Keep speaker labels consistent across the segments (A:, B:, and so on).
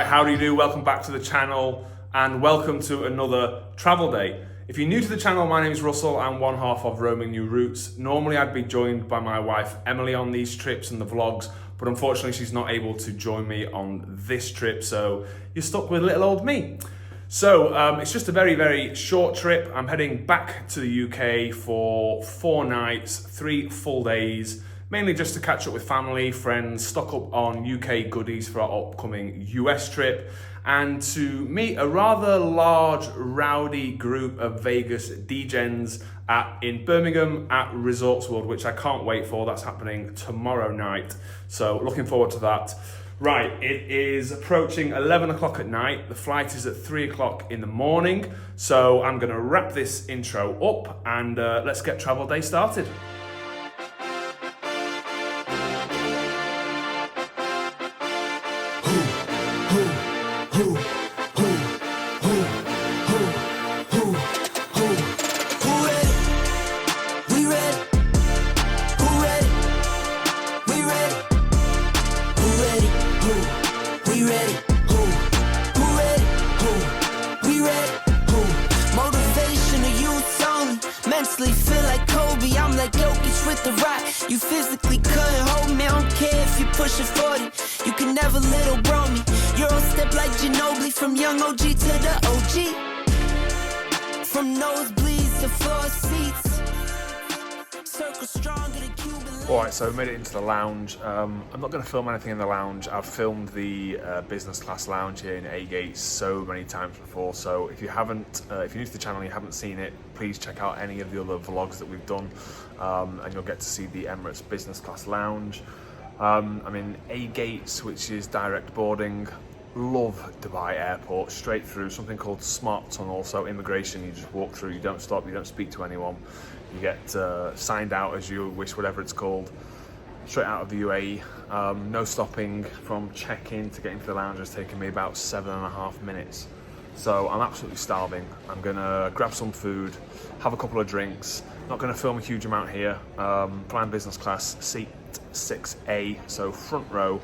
A: Right, how do you do? Welcome back to the channel and welcome to another travel day. If you're new to the channel, my name is Russell. I'm one half of Roaming New Routes. Normally I'd be joined by my wife Emily on these trips and the vlogs, but unfortunately she's not able to join me on this trip, so you're stuck with little old me. So it's just a very, very short trip. I'm heading back to the UK for 4 nights, 3 full days, mainly just to catch up with family, friends, stock up on UK goodies for our upcoming US trip, and to meet a rather large, rowdy group of Vegas degens in Birmingham at Resorts World, which I can't wait for. That's happening tomorrow night. So looking forward to that. Right, it is approaching 11 o'clock at night. The flight is at 3 o'clock in the morning. So I'm gonna wrap this intro up and let's get travel day started.
B: You physically couldn't hold me, I don't care if you're pushing 40. You can never little bro me. Euro step like Ginobili, from young OG to the OG. From nosebleeds to floor seats. Circle stronger than Cuban.
A: Alright, so we made it into the lounge. I'm not going to film anything in the lounge. I've filmed the business class lounge here in A-Gate so many times before, so if you haven't, if you're new to the channel and you haven't seen it, please check out any of the other vlogs that we've done, and you'll get to see the Emirates business class lounge. I'm in A-Gates, which is direct boarding. Love Dubai Airport, straight through, something called Smart Tunnel, so immigration, you just walk through, you don't stop, you don't speak to anyone. You get signed out as you wish, whatever it's called, straight out of the UAE. No stopping from check-in to get into the lounge has taken me about 7.5 minutes. So I'm absolutely starving. I'm gonna grab some food, have a couple of drinks. Not gonna film a huge amount here. Flying business class, seat 6A, so front row.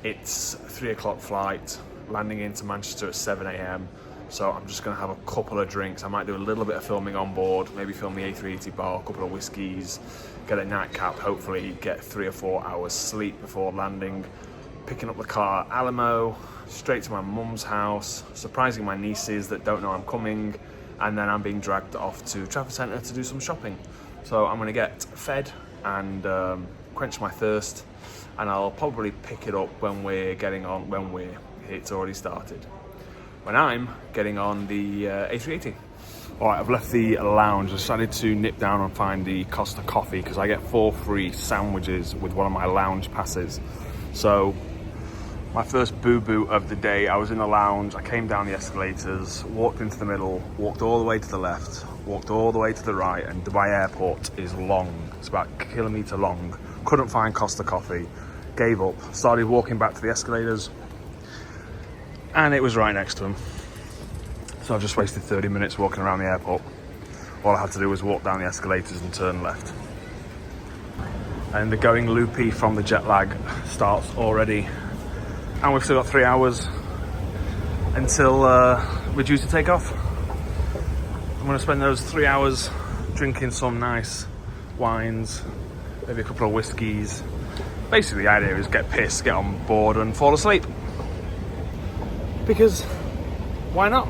A: It's 3 o'clock flight, landing into Manchester at 7 AM. So I'm just gonna have a couple of drinks. I might do a little bit of filming on board, maybe film the A380 bar, a couple of whiskeys, get a nightcap, hopefully get 3 or 4 hours sleep before landing, picking up the car at Alamo, straight to my mum's house, surprising my nieces that don't know I'm coming, and then I'm being dragged off to Trafford Centre to do some shopping. So I'm gonna get fed and quench my thirst, and I'll probably pick it up when it's already started. When I'm getting on the A380. All right, I've left the lounge. I decided to nip down and find the Costa Coffee because I get 4 free sandwiches with one of my lounge passes. So my first boo-boo of the day, I was in the lounge, I came down the escalators, walked into the middle, walked all the way to the left, walked all the way to the right, and Dubai Airport is long. It's about a kilometre long. Couldn't find Costa Coffee, gave up, started walking back to the escalators, and it was right next to him. So I've just wasted 30 minutes walking around the airport. All I had to do was walk down the escalators and turn left. And the going loopy from the jet lag starts already. And we've still got 3 hours until we're due to take off. I'm gonna spend those 3 hours drinking some nice wines, maybe a couple of whiskeys. Basically the idea is get pissed, get on board and fall asleep. Because why not?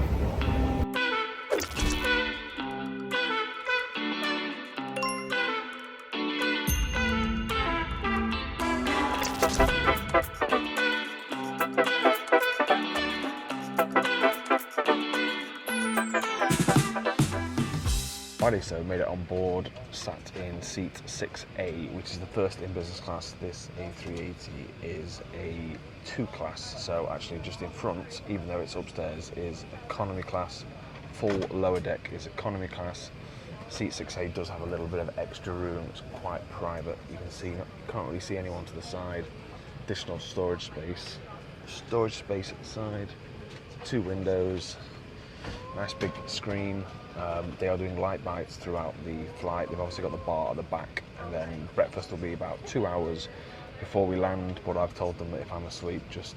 A: Alrighty, so made it on board, sat in seat 6A, which is the first in business class. This A380 is a 2 class, so actually just in front, even though it's upstairs, is economy class. Full lower deck is economy class. Seat 6A does have a little bit of extra room. It's quite private. You can see, you can't really see anyone to the side. Additional storage space. Storage space at the side. 2 windows. Nice big screen. They are doing light bites throughout the flight. They've obviously got the bar at the back, and then breakfast will be about 2 hours before we land. But I've told them that if I'm asleep, just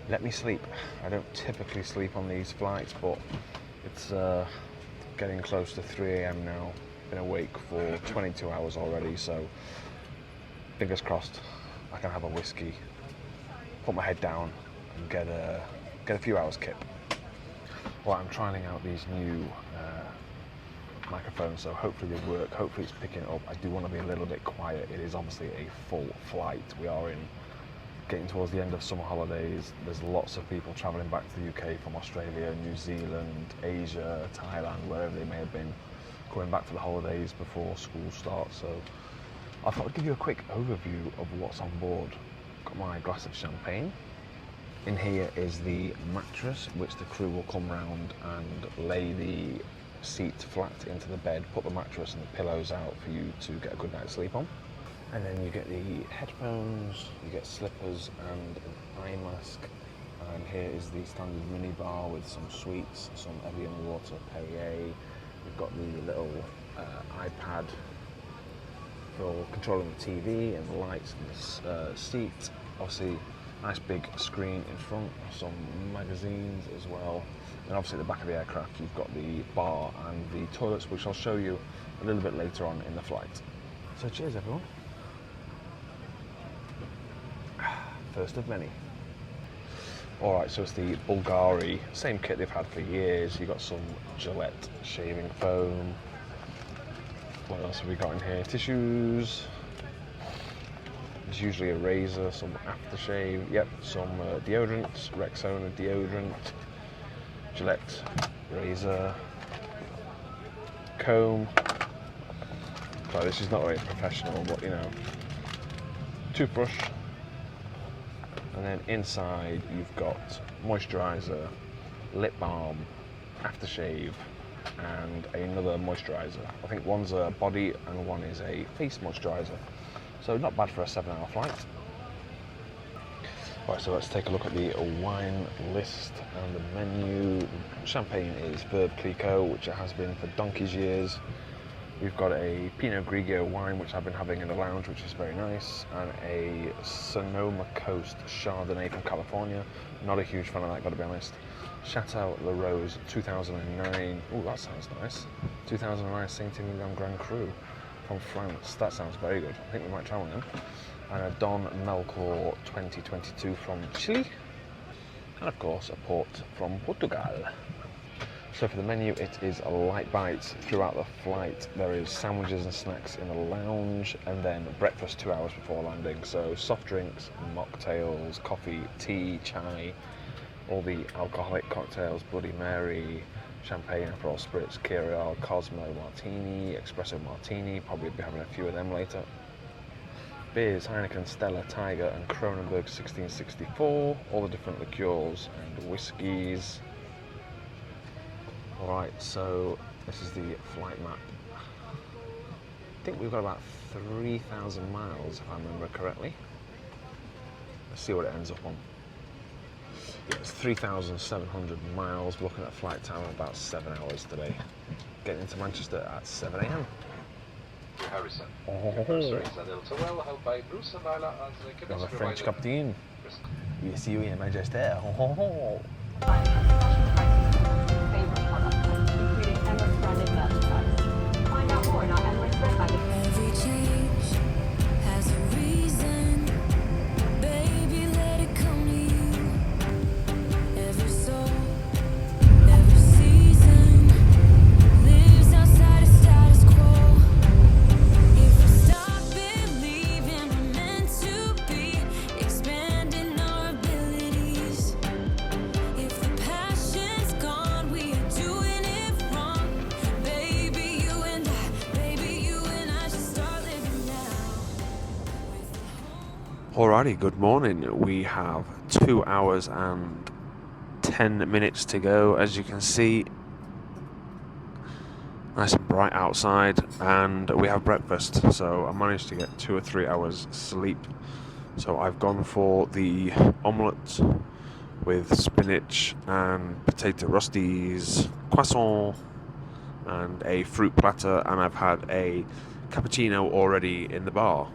A: let me sleep. I don't typically sleep on these flights, but it's getting close to 3 a.m. now. Been awake for 22 hours already, so fingers crossed I can have a whiskey, put my head down and get a few hours kip. Well, I'm trying out these new microphones, so hopefully they work, hopefully it's picking up. I do want to be a little bit quiet. It is obviously a full flight. We are getting towards the end of summer holidays. There's lots of people travelling back to the UK from Australia, New Zealand, Asia, Thailand, wherever they may have been, going back for the holidays before school starts. So I thought I'd give you a quick overview of what's on board. Got my glass of champagne. In here is the mattress, which the crew will come round and lay the seat flat into the bed, put the mattress and the pillows out for you to get a good night's sleep on. And then you get the headphones, you get slippers and an eye mask. And here is the standard mini bar with some sweets, some Evian water, Perrier. We've got the little iPad for controlling the TV and the lights and the seat. Obviously, nice big screen in front, some magazines as well. And obviously at the back of the aircraft you've got the bar and the toilets, which I'll show you a little bit later on in the flight. So cheers everyone. First of many. Alright, so it's the Bulgari, same kit they've had for years. You've got some Gillette shaving foam. What else have we got in here? Tissues. There's usually a razor, some aftershave, yep, some deodorant, Rexona deodorant, Gillette razor, comb. Well, this is not very professional, but you know, toothbrush. And then inside you've got moisturiser, lip balm, aftershave, and another moisturiser. I think one's a body and one is a face moisturiser. So not bad for a 7-hour flight. Right, so let's take a look at the wine list and the menu. Champagne is Veuve Clicquot, which it has been for donkey's years. We've got a Pinot Grigio wine, which I've been having in the lounge, which is very nice, and a Sonoma Coast Chardonnay from California. Not a huge fan of that, got to be honest. Chateau Le Rose 2009. Oh, that sounds nice. 2009 Saint-Emilion Grand Cru from France. That sounds very good. I think we might try one then. And a Don Melchor 2022 from Chile. And of course, a port from Portugal. So for the menu, it is a light bites throughout the flight. There is sandwiches and snacks in the lounge, and then breakfast 2 hours before landing. So soft drinks, mocktails, coffee, tea, chai, all the alcoholic cocktails, Bloody Mary, champagne, Aperol Spritz, Kirial, Cosmo Martini, Espresso Martini. Probably be having a few of them later. Beers, Heineken, Stella, Tiger, and Kronenbourg 1664. All the different liqueurs and whiskies. Alright, so this is the flight map. I think we've got about 3,000 miles, if I remember correctly. Let's see what it ends up on. Yeah, it's 3,700 miles. We're looking at flight time of about 7 hours today. Getting into Manchester at 7 a.m.
C: Harrison.
A: Another French captain. We see you in Manchester.
D: Find out more at our Emirates website.
B: Every change has a reason. Baby, let it come to you. Every soul, every season lives outside of status quo. If we stop believing we're meant to be, expanding our abilities. If the passion's gone, we are doing it wrong. Baby, you and I should start living now.
A: Alrighty, good morning. We have 2 hours and 10 minutes to go, as you can see. Nice and bright outside, and we have breakfast, so I managed to get 2 or 3 hours sleep. So I've gone for the omelette with spinach and potato rusties, croissant, and a fruit platter, and I've had a cappuccino already in the bar.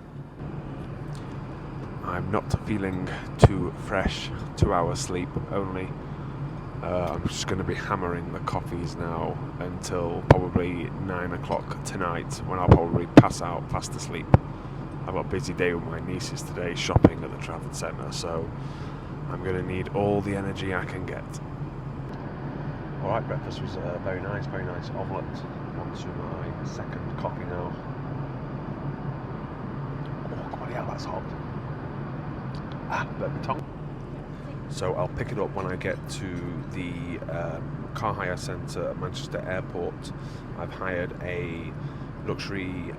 A: I'm not feeling too fresh. 2 hours sleep only. I'm just going to be hammering the coffees now until probably 9 o'clock tonight, when I'll probably pass out fast asleep. I've got a busy day with my nieces today, shopping at the Trafford Centre, so I'm going to need all the energy I can get. Alright, breakfast was very nice omelette. On to my second coffee now. Oh, bloody hell, that's hot. Bit of a tongue. So I'll pick it up when I get to the car hire centre at Manchester Airport. I've hired a luxury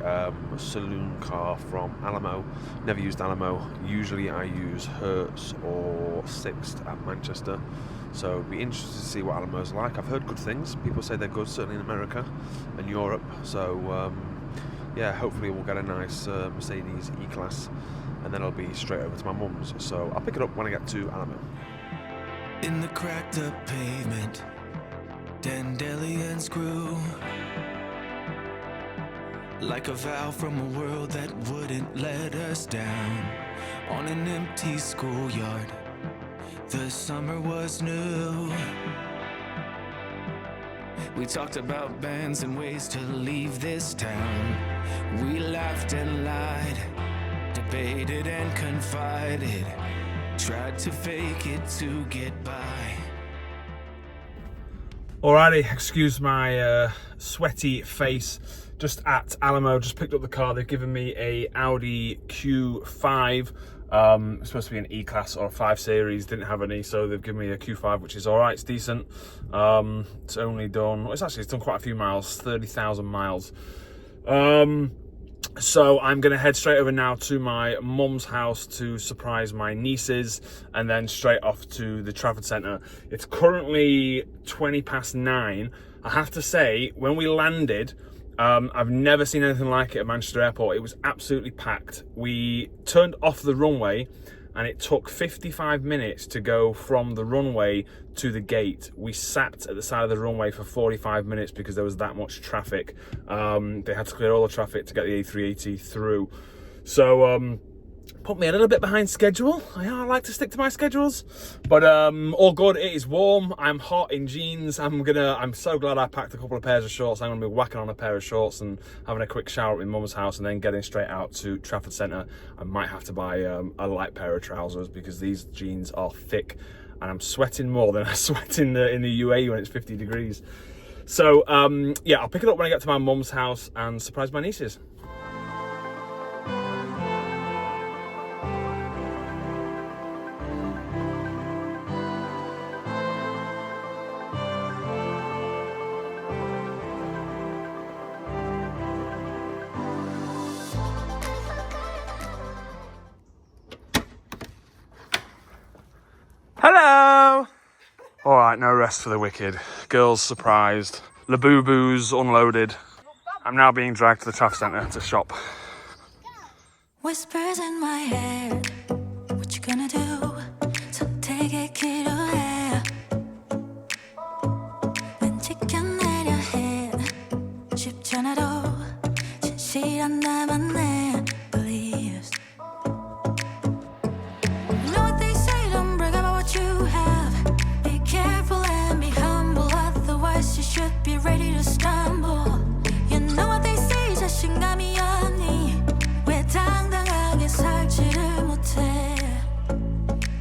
A: saloon car from Alamo. Never used Alamo. Usually I use Hertz or Sixt at Manchester. So it'll be interesting to see what Alamo's like. I've heard good things. People say they're good, certainly in America and Europe. So yeah, hopefully we'll get a nice Mercedes E-Class, and then I'll be straight over to my mum's. So I'll pick it up when I get to Alamo.
E: In the cracked up pavement, dandelions grew like a vow from a world that wouldn't let us down. On an empty schoolyard, the summer was new. We talked about bands and ways to leave this town. We laughed and lied, debated and confided, tried to fake it to get by.
A: Alrighty, excuse my sweaty face. Just at Alamo, just picked up the car. They've given me a Audi Q5. It's supposed to be an E-Class or a 5 Series, didn't have any, so they've given me a Q5, which is alright, it's decent. It's only done, well, it's done quite a few miles, 30,000 miles. So I'm going to head straight over now to my mum's house to surprise my nieces, and then straight off to the Trafford Centre. It's currently 9:20. I have to say, when we landed, I've never seen anything like it at Manchester Airport. It was absolutely packed. We turned off the runway and it took 55 minutes to go from the runway to the gate. We sat at the side of the runway for 45 minutes because there was that much traffic. They had to clear all the traffic to get the A380 through. So put me a little bit behind schedule. I like to stick to my schedules, but all good. It is warm. I'm hot in jeans. I'm so glad I packed a couple of pairs of shorts. I'm gonna be whacking on a pair of shorts and having a quick shower at my mum's house, and then getting straight out to Trafford Centre. I might have to buy a light pair of trousers because these jeans are thick, and I'm sweating more than I sweat in the UAE when it's 50 degrees. So yeah, I'll pick it up when I get to my mum's house and surprise my nieces. Hello! Alright, no rest for the wicked. Girls surprised. Labubu's unloaded. I'm now being dragged to the Trafford Centre to shop.
B: Whispers in my head, what you gonna do? 선택의 기로에 왠지 껴내려 해 쉽지 않아도 진실한 나만의 beliefs. You know what they say, don't brag about what you have. Be careful and be humble, otherwise you should be ready to stumble. You know what they say, 자신감이 없니? 왜 당당하게 살지를 못해?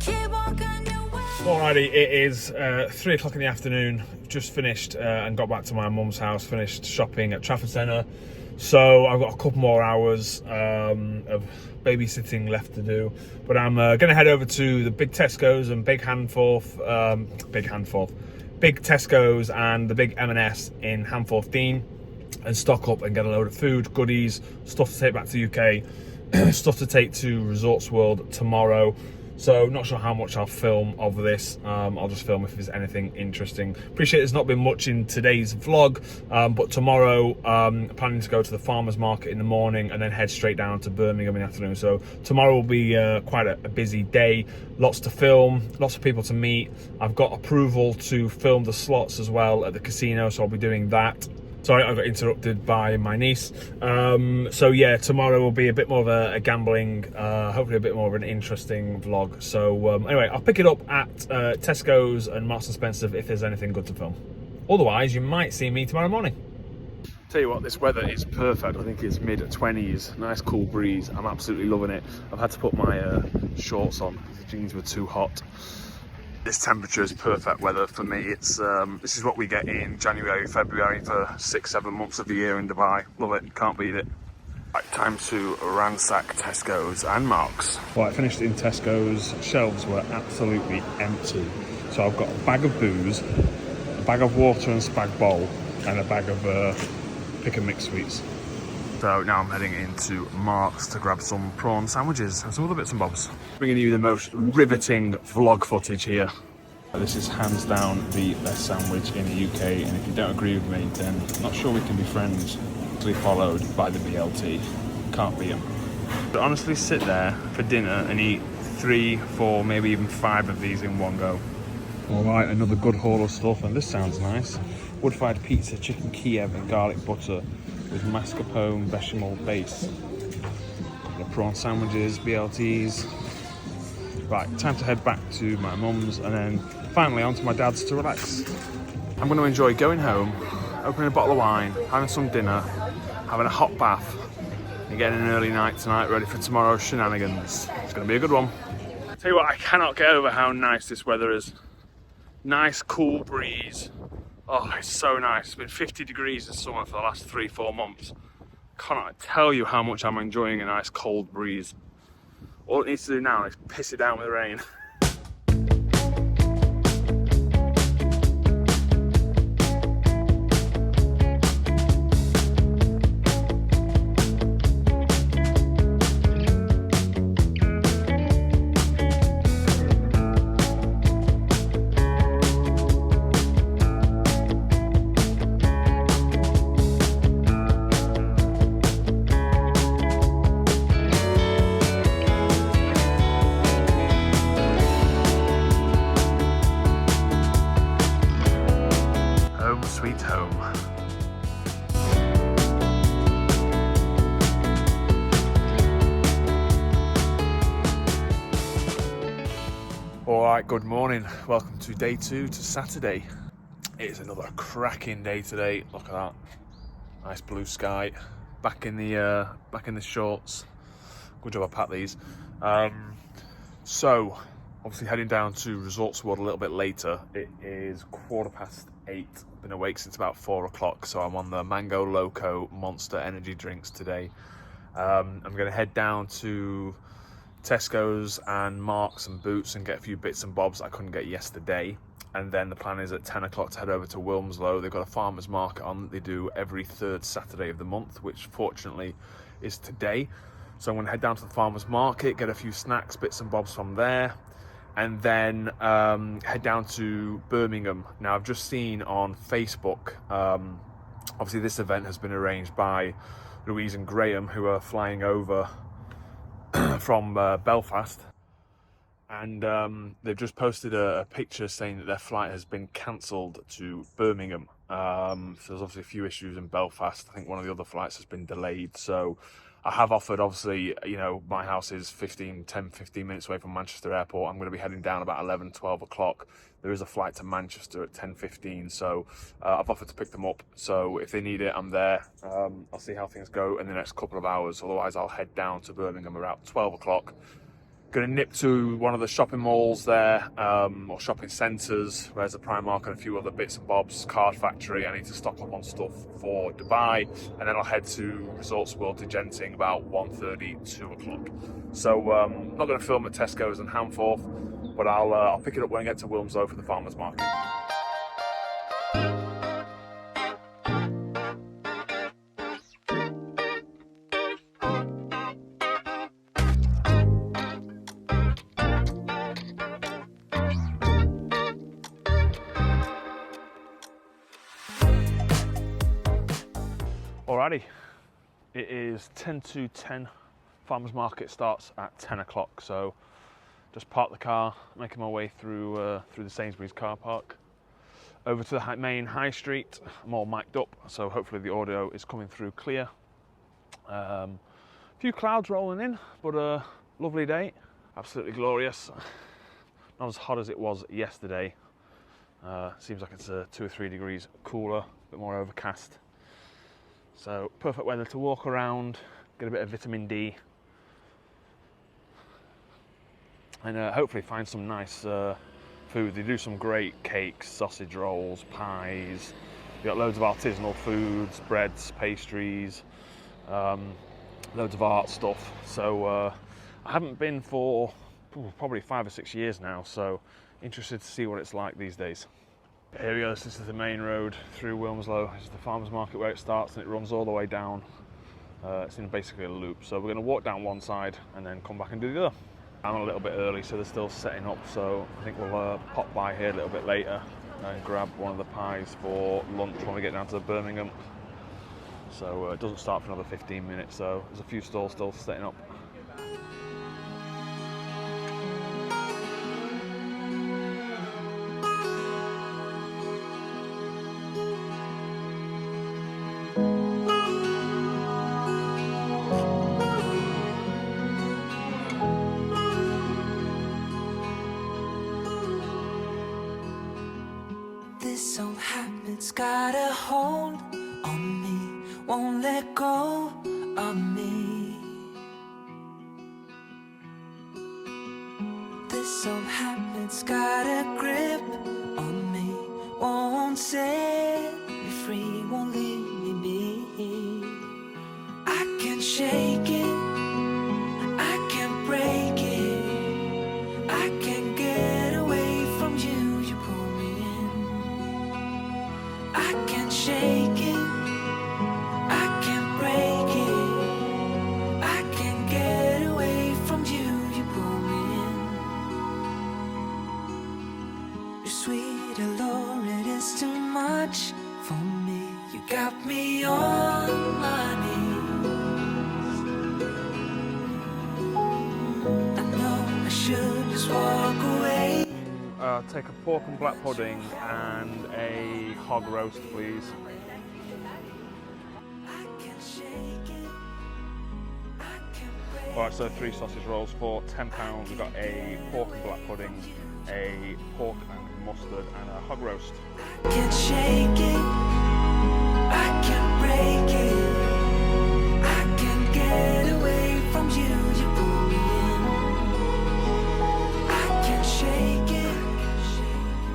B: Keep walking your way.
A: Alrighty, it is 3 o'clock in the afternoon. Just finished and got back to my mum's house, finished shopping at Trafford Centre. So I've got a couple more hours of babysitting left to do. But I'm going to head over to the big Tesco's and big Tesco's and the big M&S in Hanforth Dean, and stock up and get a load of food, goodies, stuff to take back to the UK, stuff to take to Resorts World tomorrow. So not sure how much I'll film of this. I'll just film if there's anything interesting. Appreciate there's not been much in today's vlog, but tomorrow planning to go to the farmers market in the morning and then head straight down to Birmingham in the afternoon. So tomorrow will be quite a busy day. Lots to film, lots of people to meet. I've got approval to film the slots as well at the casino, so I'll be doing that. Sorry, I got interrupted by my niece. So yeah, tomorrow will be a bit more of a gambling, hopefully a bit more of an interesting vlog. So anyway, I'll pick it up at Tesco's and Marks and Spencer if there's anything good to film. Otherwise, you might see me tomorrow morning. Tell you what, this weather is perfect. I think it's mid-20s, nice cool breeze. I'm absolutely loving it. I've had to put my shorts on because the jeans were too hot. This temperature is perfect weather for me. It's this is what we get in January, February for 6-7 months of the year in Dubai. Love it, can't beat it. Right, time to ransack Tesco's and Marks. Well, I finished in Tesco's. Shelves were absolutely empty. So I've got a bag of booze, a bag of water and spag bowl, and a bag of pick and mix sweets. So now I'm heading into Marks to grab some prawn sandwiches and some other bits and bobs. Bringing you the most riveting vlog footage here. This is hands down the best sandwich in the UK, and if you don't agree with me, then I'm not sure we can be friends. Followed by the BLT. Can't beat them. But honestly, sit there for dinner and eat 3, 4, maybe even 5 of these in one go. All right, another good haul of stuff, and this sounds nice. Wood-fired pizza, chicken Kiev and garlic butter with mascarpone bechamel base. The prawn sandwiches, BLTs. Right, time to head back to my mum's and then finally on to my dad's to relax. I'm going to enjoy going home, opening a bottle of wine, having some dinner, having a hot bath, and getting an early night tonight ready for tomorrow's shenanigans. It's going to be a good one. Tell you what, I cannot get over how nice this weather is. Nice, cool breeze. Oh, it's so nice. It's been 50 degrees this summer for the last 3-4 months. Cannot tell you how much I'm enjoying a nice cold breeze. All it needs to do now is piss it down with rain. Sweet home. All right, good morning. Welcome to day 2, to Saturday. It is another cracking day today. Look at that, nice blue sky. Back in the shorts. Good job I packed these. So, obviously heading down to Resorts World a little bit later. It is 8:15. Been awake since about 4 o'clock, so I'm on the Mango Loco Monster energy drinks today. I'm going to head down to Tesco's and Marks and Boots and get a few bits and bobs I couldn't get yesterday. And then the plan is at 10 o'clock to head over to Wilmslow. They've got a farmer's market on that they do every 3rd Saturday of the month, which fortunately is today. So I'm going to head down to the farmer's market, get a few snacks, bits and bobs from there, and then head down to Birmingham. Now, I've just seen on Facebook, obviously this event has been arranged by Louise and Graham, who are flying over from Belfast, and they've just posted a picture saying that their flight has been cancelled to Birmingham. So there's obviously a few issues in Belfast. I think one of the other flights has been delayed, so I have offered, obviously, you know, my house is 15 minutes away from Manchester Airport. I'm going to be heading down about 12 o'clock. There is a flight to Manchester at 10:15, so I've offered to pick them up. So if they need it, I'm there. I'll see how things go in the next couple of hours. Otherwise, I'll head down to Birmingham around 12 o'clock. Going to nip to one of the shopping malls there, or shopping centres, where there's a Primark and a few other bits and bobs, Card Factory. I need to stock up on stuff for Dubai, and then I'll head to Resorts World to Genting about 1:30, 2 o'clock. So I'm not going to film at Tesco's and Hamforth, but I'll pick it up when I get to Wilmslow for the farmer's market. Alrighty, it is 10 to 10. Farmers market starts at 10 o'clock, so just park the car, making my way through the Sainsbury's car park. over to the main high street. I'm all mic'd up, so hopefully the audio is coming through clear. A few clouds rolling in, but a lovely day. Absolutely glorious. Not as hot as it was yesterday. Seems like it's 2 or 3 degrees cooler, a bit more overcast. So perfect weather to walk around, get a bit of vitamin D, and hopefully find some nice food. They do some great cakes, sausage rolls, pies. You've got loads of artisanal foods, breads, pastries, loads of art stuff. So I haven't been for probably 5 or 6 years now, so interested to see what it's like these days. Here we go, this is the main road through Wilmslow. This is the farmers market where it starts and it runs all the way down. It's in basically a loop, so we're going to walk down one side and then come back and do the other. I'm a little bit early, so they're still setting up, so I think we'll pop by here a little bit later and grab one of the pies for lunch when we get down to Birmingham. So it doesn't start for another 15 minutes, so there's a few stalls still setting up.
E: This old habit's got a hold on me, won't let go of me. This old habit's got a grip on me, won't set me free, won't leave me be. I can't shake it, I can't break it, I can't get away from you, you pull me in. I can't shake it, I can't break it, I can't get away from you, you pull me in. You're sweet, oh Lord, it is too much for me. You got me on my knees. I know I should just walk away.
A: Take a pork and black pudding and a hog roast, please.
E: I can't shake it, I can't break.
A: Alright, so 3 sausage rolls for £10. We've got a pork and black pudding, a pork and mustard, and a hog roast.
E: I can't shake it, I can't break it, I can't get away from you, you pull me in. I can't shake it,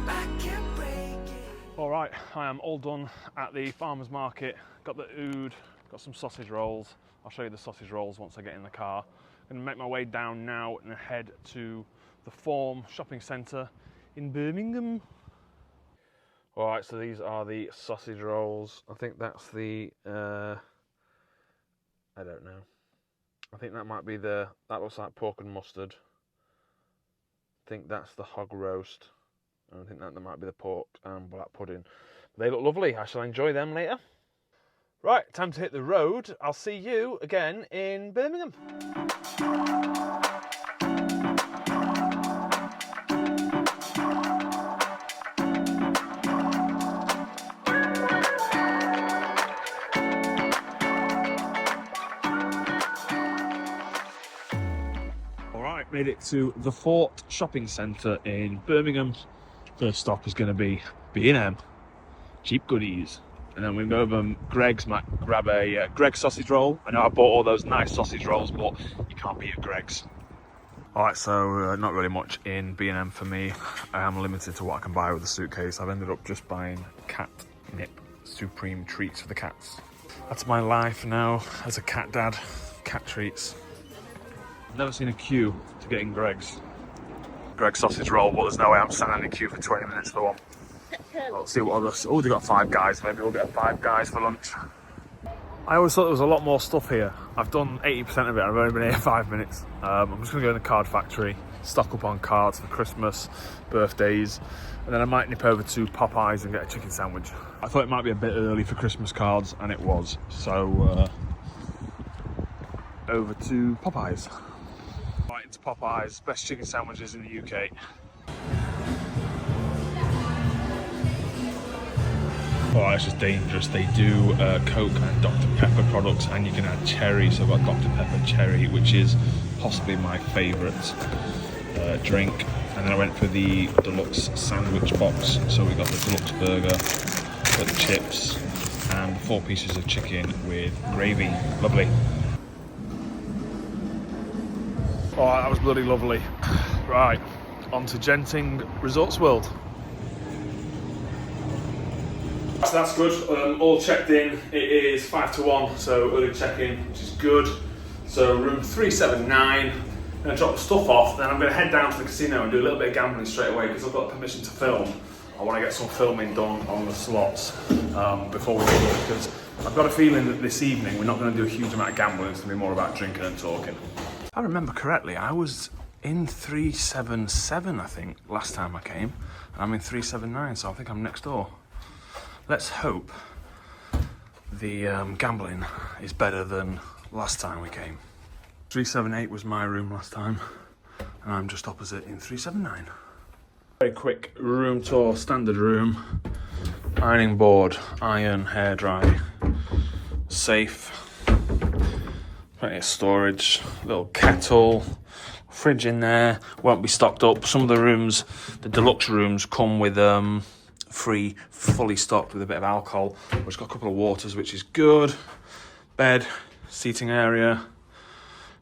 E: I can't break it.
A: Alright, I am all done at the farmers market. Got the oud, got some sausage rolls. I'll show you the sausage rolls once I get in the car. I'm going to make my way down now and head to the Form shopping centre in Birmingham. Alright, so these are the sausage rolls. I think that's the, I don't know. I think that might be that looks like pork and mustard. I think that's the hog roast. I think that might be the pork and black pudding. They look lovely. I shall enjoy them later. Right, time to hit the road. I'll see you again in Birmingham. Alright, made it to the Fort shopping centre in Birmingham. First stop is going to be B&M, cheap goodies. And then we go over Greg's, might grab a Greg's sausage roll. I know I bought all those nice sausage rolls, but you can't beat a Greg's. Alright, so not really much in B&M for me. I am limited to what I can buy with the suitcase. I've ended up just buying catnip supreme treats for the cats. That's my life now as a cat dad, cat treats. I've never seen a queue to get in Greg's sausage roll, but there's no way I'm standing in a queue for 20 minutes for one. Let's see what others. Oh, they got Five Guys. Maybe we'll get Five Guys for lunch. I always thought there was a lot more stuff here. I've done 80% of it. I've only been here 5 minutes. I'm just going to go in the card factory, stock up on cards for Christmas, birthdays, and then I might nip over to Popeyes and get a chicken sandwich. I thought it might be a bit early for Christmas cards, and it was. So over to Popeyes. Right into Popeyes, best chicken sandwiches in the UK. Oh, it's just dangerous. They do Coke and Dr. Pepper products, and you can add cherry. So I've got Dr. Pepper cherry, which is possibly my favourite drink. And then I went for the deluxe sandwich box. So we got the deluxe burger, got the chips, and 4 pieces of chicken with gravy. Lovely. Oh, that was bloody lovely. Right, on to Genting Resorts World. So that's good. All checked in. It is 5 to 1, so early check-in, which is good. So room 379. I'm going to drop the stuff off, then I'm going to head down to the casino and do a little bit of gambling straight away because I've got permission to film. I want to get some filming done on the slots before we leave, because I've got a feeling that this evening we're not going to do a huge amount of gambling. It's going to be more about drinking and talking. If I remember correctly, I was in 377, I think, last time I came, and I'm in 379, so I think I'm next door. Let's hope the gambling is better than last time we came. 378 was my room last time, and I'm just opposite in 379. Very quick room tour, standard room, ironing board, iron, hairdry, safe, plenty of storage, little kettle, fridge in there, won't be stocked up. Some of the rooms, the deluxe rooms, come with free, fully stocked with a bit of alcohol. We've just got a couple of waters, which is good. Bed, seating area,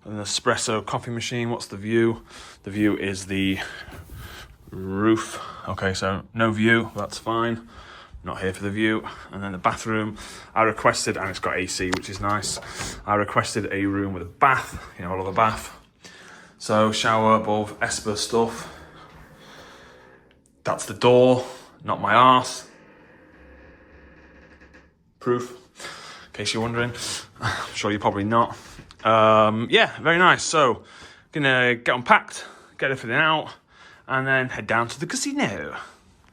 A: an espresso coffee machine. What's the view? The view is the roof. Okay, so no view, that's fine. Not here for the view. And then the bathroom, I requested, and it's got AC, which is nice. I requested a room with a bath. You know, I love a bath. So shower above Esper stuff. That's the door, not my arse. Proof, in case you're wondering. I'm sure you're probably not. Yeah, very nice. So, gonna get unpacked, get everything out, and then head down to the casino.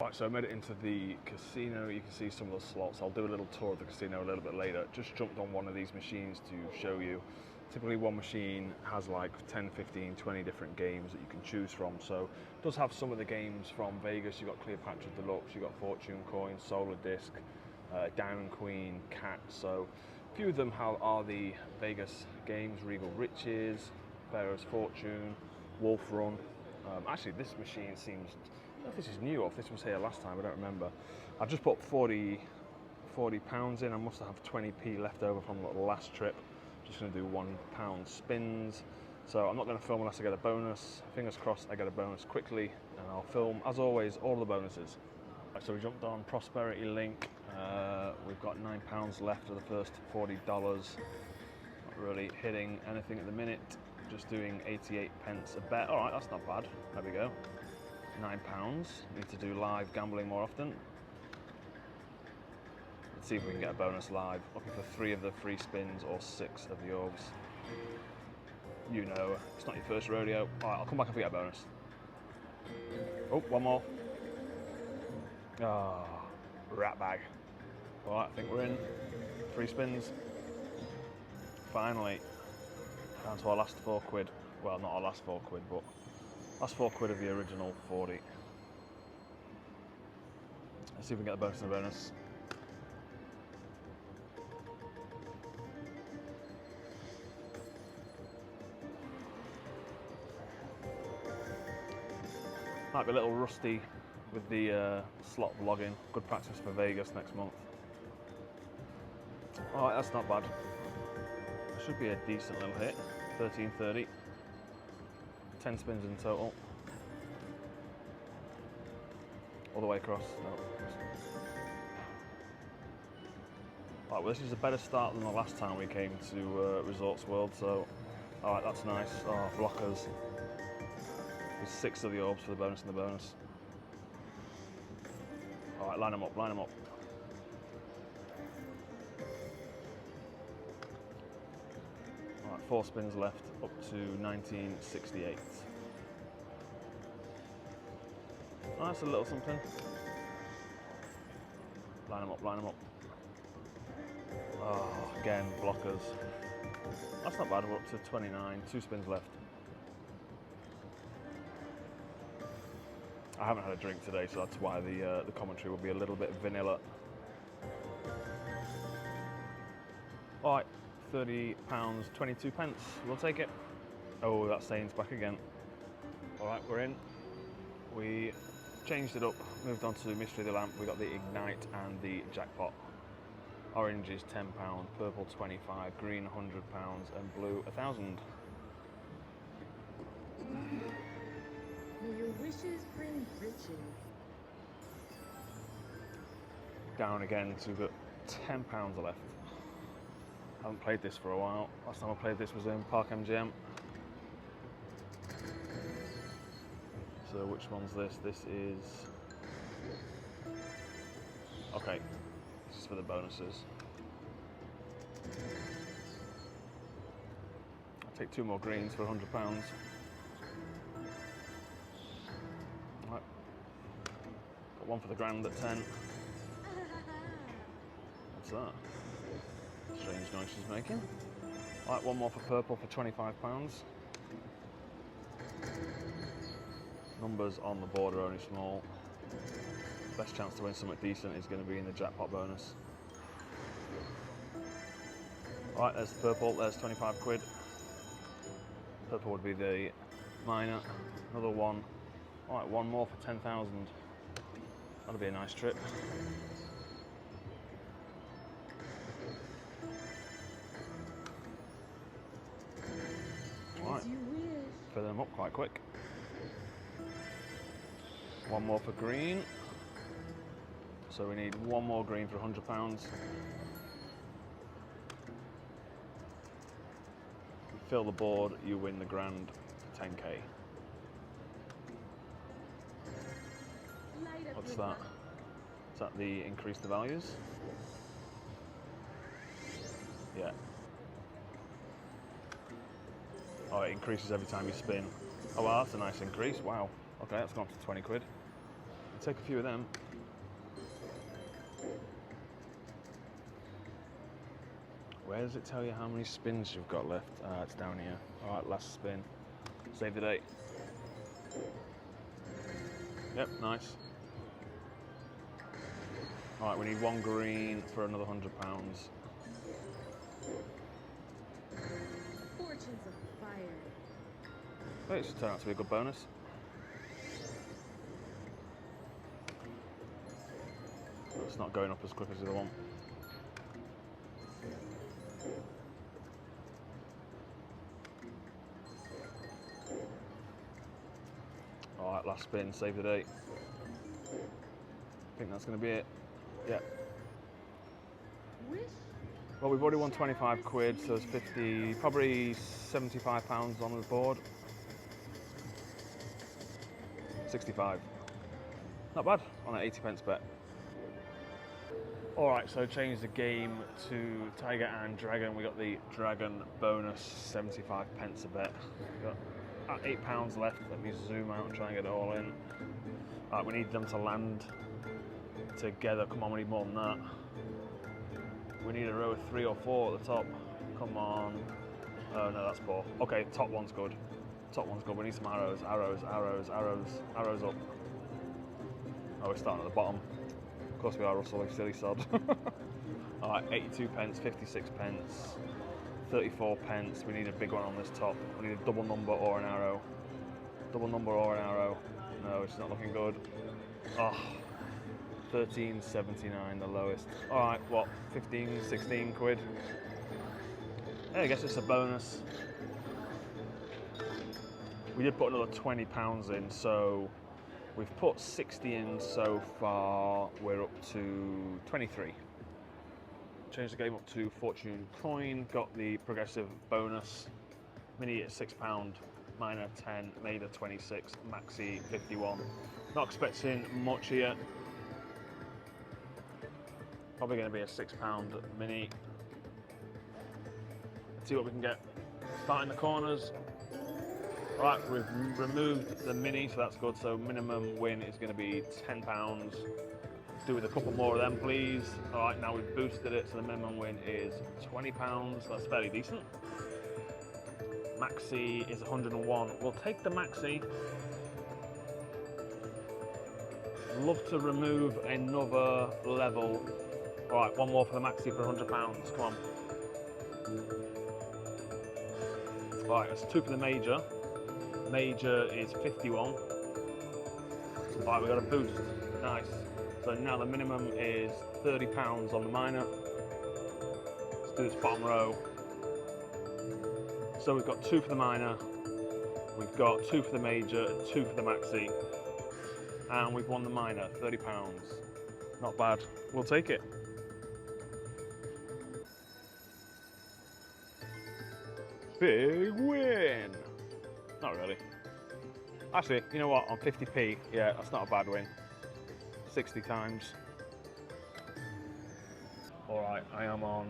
A: Right, so I made it into the casino. You can see some of the slots. I'll do a little tour of the casino a little bit later. Just jumped on one of these machines to show you. Typically one machine has like 10, 15, 20 different games that you can choose from. So it does have some of the games from Vegas. You've got Cleopatra Deluxe, you've got Fortune Coin, Solar Disc, Diamond Queen, Cat. So a few of them are the Vegas games, Regal Riches, Pharaoh's Fortune, Wolf Run. Actually, this machine seems, I don't know if this is new or if this was here last time, I don't remember. I've just put 40 pounds in. I must have 20p left over from the last trip. Just going to do £1 spins. So I'm not going to film unless I get a bonus. Fingers crossed I get a bonus quickly, and I'll film, as always, all the bonuses. Right, so we jumped on Prosperity Link. We've got £9 left of the first $40. Not really hitting anything at the minute. Just doing 88 pence a bet. All right, that's not bad. There we go. £9. Need to do live gambling more often. Let's see if we can get a bonus live. Looking for 3 of the free spins or 6 of the orbs. You know, it's not your first rodeo. All right, I'll come back if we get a bonus. Oh, one more. Ah, rat bag. All right, I think we're in. 3 spins. Finally, down to our last £4. Well, not our last £4, but last £4 of the original 40. Let's see if we can get the bonus and the bonus. Might be a little rusty with the slot vlogging. Good practice for Vegas next month. All right, that's not bad. Should be a decent little hit. 13.30. 10 spins in total. All the way across. No. Right, well, this is a better start than the last time we came to Resorts World. So, all right, that's nice. Oh, blockers. 6 of the orbs for the bonus and the bonus. All right, line them up, line them up. All right, 4 spins left, up to 1968. Oh, that's a little something. Line them up, line them up. Oh, again, blockers. That's not bad, we're up to 29, 2 spins left. I haven't had a drink today, so that's why the commentary will be a little bit vanilla. All right, £30, 22 pence. We'll take it. Oh, that saying's back again. All right, we're in. We changed it up, moved on to Mystery of the Lamp. We got the Ignite and the Jackpot. Orange is £10, purple 25, green £100, and blue 1,000.
D: May your wishes bring riches.
A: Down again, so we've got £10 left. Haven't played this for a while. Last time I played this was in Park MGM. So which one's this? This is... Okay, this is for the bonuses. I'll take 2 more greens for £100. Right. Got one for the grand at 10. What's that? Strange noise she's making. Right, one more for purple for £25. Numbers on the board are only small. Best chance to win something decent is going to be in the jackpot bonus. Right, there's the purple, there's 25 quid. Purple would be the minor. Another one. Alright, one more for 10,000. That'll be a nice trip. Right, fill them up quite quick. One more for green. So we need one more green for £100. You fill the board, you win the grand for 10k. What's that? Is that the increase the values? Yeah. Oh, it increases every time you spin. Oh, well, that's a nice increase. Wow. Okay, that's gone up to 20 quid. I'll take a few of them. Where does it tell you how many spins you've got left? It's down here. All right, last spin. Save the date. Yep, nice. All right, we need one green for another £100.
D: Fortunes of fire.
A: Hey, it's turned out to be a good bonus. It's not going up as quick as the other one. Alright, last spin, save the date. I think that's going to be it. Yeah. Well, we've already won 25 quid, so it's 50, probably £75 on the board. 65. Not bad on an 80 pence bet. Alright, so change the game to Tiger and Dragon. We got the Dragon bonus, 75 pence a bet. We've got £8 left. Let me zoom out and try and get it all in. Alright, we need them to land together. Come on, we need more than that. We need a row of 3 or 4 at the top. Come on. Oh no, that's poor. Okay, top one's good. Top one's good. We need some arrows, arrows, arrows, arrows, arrows up. Oh, we're starting at the bottom. Of course we are, Russell, you silly sod. Alright, 82 pence, 56 pence, 34 pence. We need a big one on this top. We need a double number or an arrow. Double number or an arrow. No, it's not looking good. Oh, 13.79, the lowest. Alright, what, 15, 16 quid? Yeah, I guess it's a bonus. We did put another £20 in, so we've put 60 in so far. We're up to 23. Changed the game up to Fortune Coin. Got the progressive bonus. Mini at £6, minor 10, major 26, maxi 51. Not expecting much here. Probably going to be a £6 mini. Let's see what we can get. Starting the corners. Right, we've removed the mini, so that's good. So minimum win is going to be £10. Do with a couple more of them, please. All right, now we've boosted it, so the minimum win is £20. That's fairly decent. Maxi is 101. We'll take the maxi. Love to remove another level. All right, one more for the maxi for £100. Come on. Right, that's 2 for the major. Major is 51. Right, we got a boost. Nice. So now the minimum is £30 on the minor. Let's do this bottom row. So we've got 2 for the minor, we've got 2 for the major, and 2 for the maxi. And we've won the minor, £30. Not bad. We'll take it. Big win! Not really. Actually, you know what? On 50p, yeah, that's not a bad win. 60 times. Alright, I am on,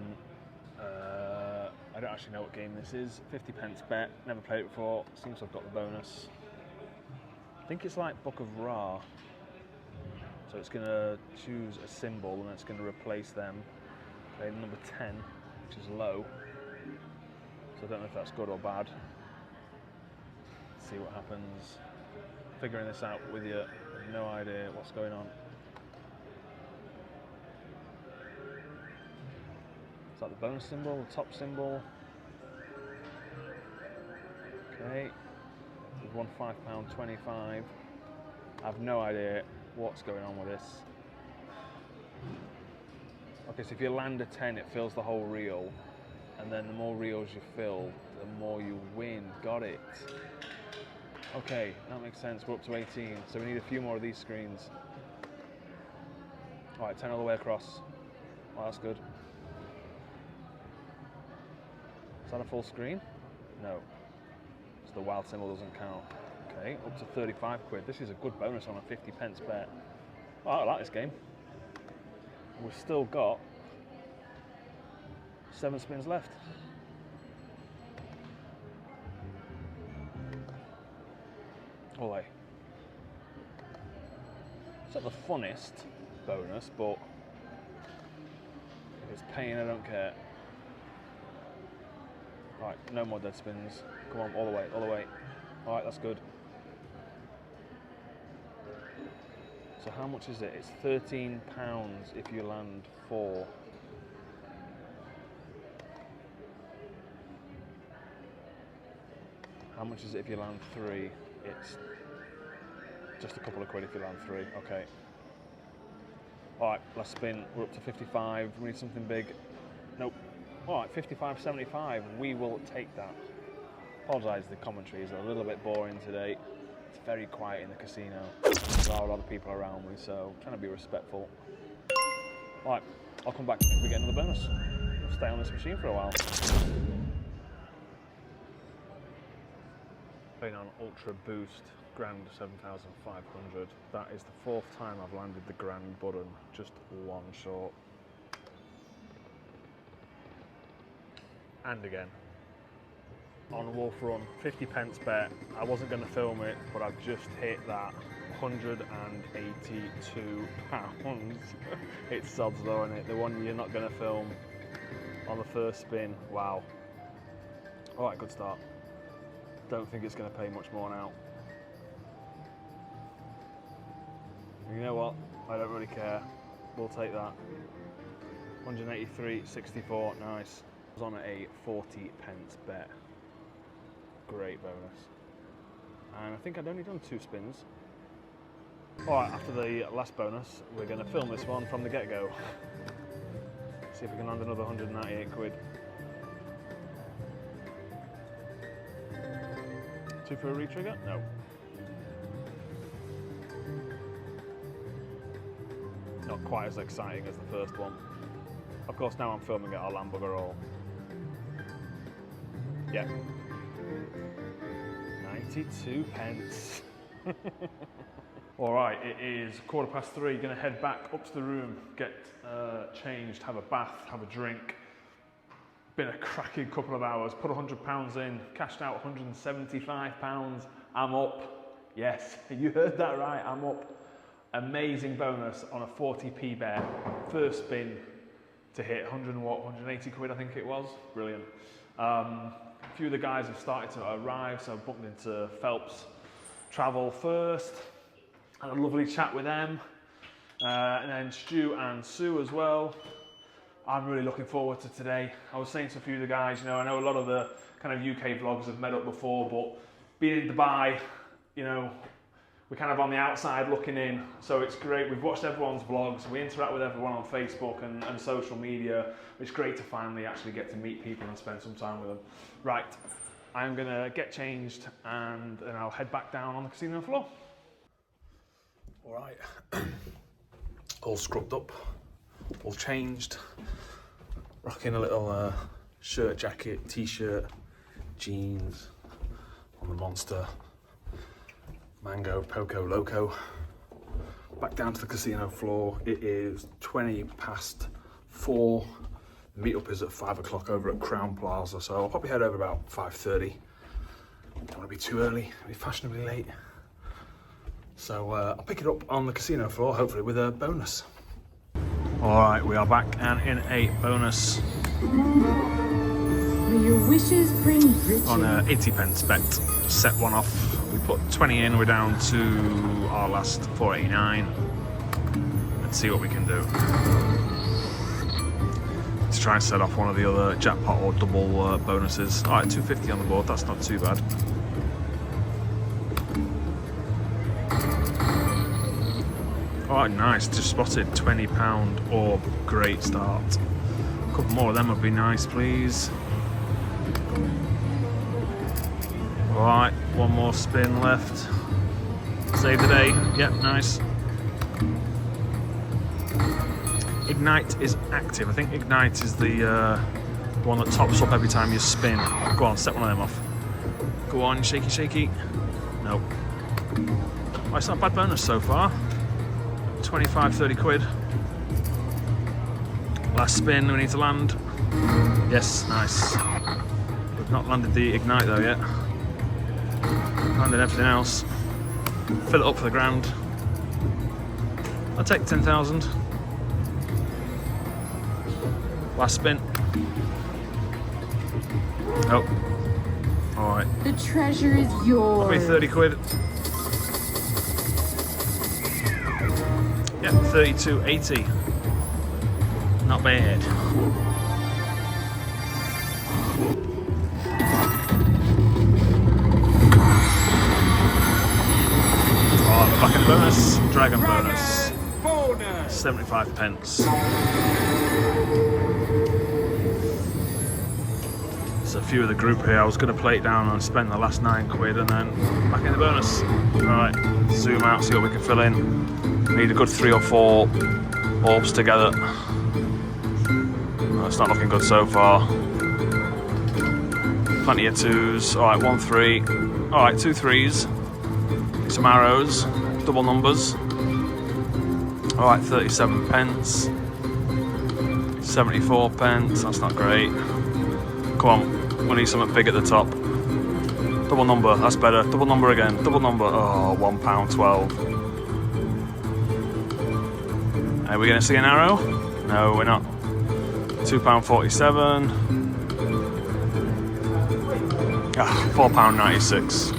A: I don't actually know what game this is. 50p bet, never played it before. Seems I've got the bonus. I think it's like Book of Ra. So it's going to choose a symbol and it's going to replace them. Okay, number 10, which is low. So I don't know if that's good or bad. Let's see what happens. Figuring this out with you, no idea what's going on. Is that the bonus symbol, the top symbol? Okay, we've won £5.25. I have no idea what's going on with this. Okay, so if you land a 10, it fills the whole reel, and then the more reels you fill, the more you win. Got it. Okay, that makes sense. We're up to 18, so we need a few more of these screens. All right, 10 all the way across. Oh, that's good. Is that a full screen? No. So the wild symbol doesn't count. Okay, up to 35 quid. This is a good bonus on a 50p bet. Oh, I like this game. We've still got 7 spins left. Olé. It's not the funnest bonus, but if it's paying, I don't care. Right, no more dead spins. Come on, all the way, all the way. All right, that's good. So how much is it? It's £13 if you land 4. How much is it if you land 3? It's just a couple of quid if you land 3. Okay. All right, last spin. We're up to 55. We need something big. Nope. All right, 55.75. We will take that. Apologise, the commentary is a little bit boring today. It's very quiet in the casino. There are a lot of people around me, so I'm trying to be respectful. All right, I'll come back if we get another bonus. We'll stay on this machine for a while. Playing on Ultra Boost, grand 7,500. That is the 4th time I've landed the grand button, just one short. And again. On Wolf Run, 50p bet. I wasn't going to film it, but I've just hit that £182. It's sods though, isn't it? The one you're not going to film on the first spin. Wow. All right, good start. Don't think it's going to pay much more now. You know what? I don't really care. We'll take that. 183.64. Nice. I was on a 40p bet. Great bonus. And I think I'd only done 2 spins. Alright, after the last bonus, we're going to film this one from the get-go. See if we can land another 198 quid. 2 for a re-trigger? No. Not quite as exciting as the first one. Of course, now I'm filming it, I'll land bugger all. Yeah. 92p. Alright, it is 3:15. Gonna head back up to the room, get changed, have a bath, have a drink. Been a cracking couple of hours, put £100 in, cashed out £175. I'm up. Yes, you heard that right, I'm up. Amazing bonus on a 40p bet. First spin to hit 180 quid, I think it was. Brilliant. A few of the guys have started to arrive, so I bumped into Phelps Travel first. Had a lovely chat with them. And then Stu and Sue as well. I'm really looking forward to today. I was saying to a few of the guys, you know, I know a lot of the kind of UK vloggers have met up before, but being in Dubai, you know, we're kind of on the outside looking in, so it's great. We've watched everyone's vlogs, we interact with everyone on Facebook and social media. It's great to finally actually get to meet people and spend some time with them. Right, I'm gonna get changed and then I'll head back down on the casino floor. All right, all scrubbed up, all changed, rocking a little shirt, jacket, t-shirt, jeans on the Monster Mango Poco Loco. Back down to the casino floor. It is 20 past 4. The meetup is at 5 o'clock over at Crown Plaza, so I'll probably head over about 5:30. Don't want to be too early, be fashionably late. So I'll pick it up on the casino floor, hopefully with a bonus. All right, we are back and in a bonus.
D: May your wishes bring riches.
A: On a 80p bet, set one off. We put 20 in, we're down to our last 4.89. Let's see what we can do. Let's try and set off one of the other jackpot or double bonuses. All right, 250 on the board, that's not too bad. All right, nice, just spotted £20 orb, great start. A couple more of them would be nice, please. Alright, one more spin left. Save the day. Yep, nice. Ignite is active. I think Ignite is the one that tops up every time you spin. Go on, set one of them off. Go on, shaky, shaky. Nope. Well, it's not a bad bonus so far. 25, 30 quid. Last spin, we need to land. Yes, nice. We've not landed the Ignite though yet. Landed everything else. Fill it up for the grand. I'll take 10,000. Last spin. Oh. Alright.
D: The treasure is yours.
A: Probably 30 quid. Yeah, 32.80. Not bad. Oh, back in the bonus. Dragon bonus. 75p. There's a few of the group here. I was going to play it down and spend the last 9 quid and then back in the bonus. Alright, zoom out, see what we can fill in. Need a good 3 or 4 orbs together. Oh, it's not looking good so far. Plenty of 2s. Alright, 1 3. Alright, 2 3s. Some arrows. Double numbers. Alright, 37p. 74p. That's not great. Come on, we need something big at the top. Double number, that's better. Double number again. Double number. Oh, £1.12. Are we going to see an arrow? No, we're not. £2.47. Ah, £4.96.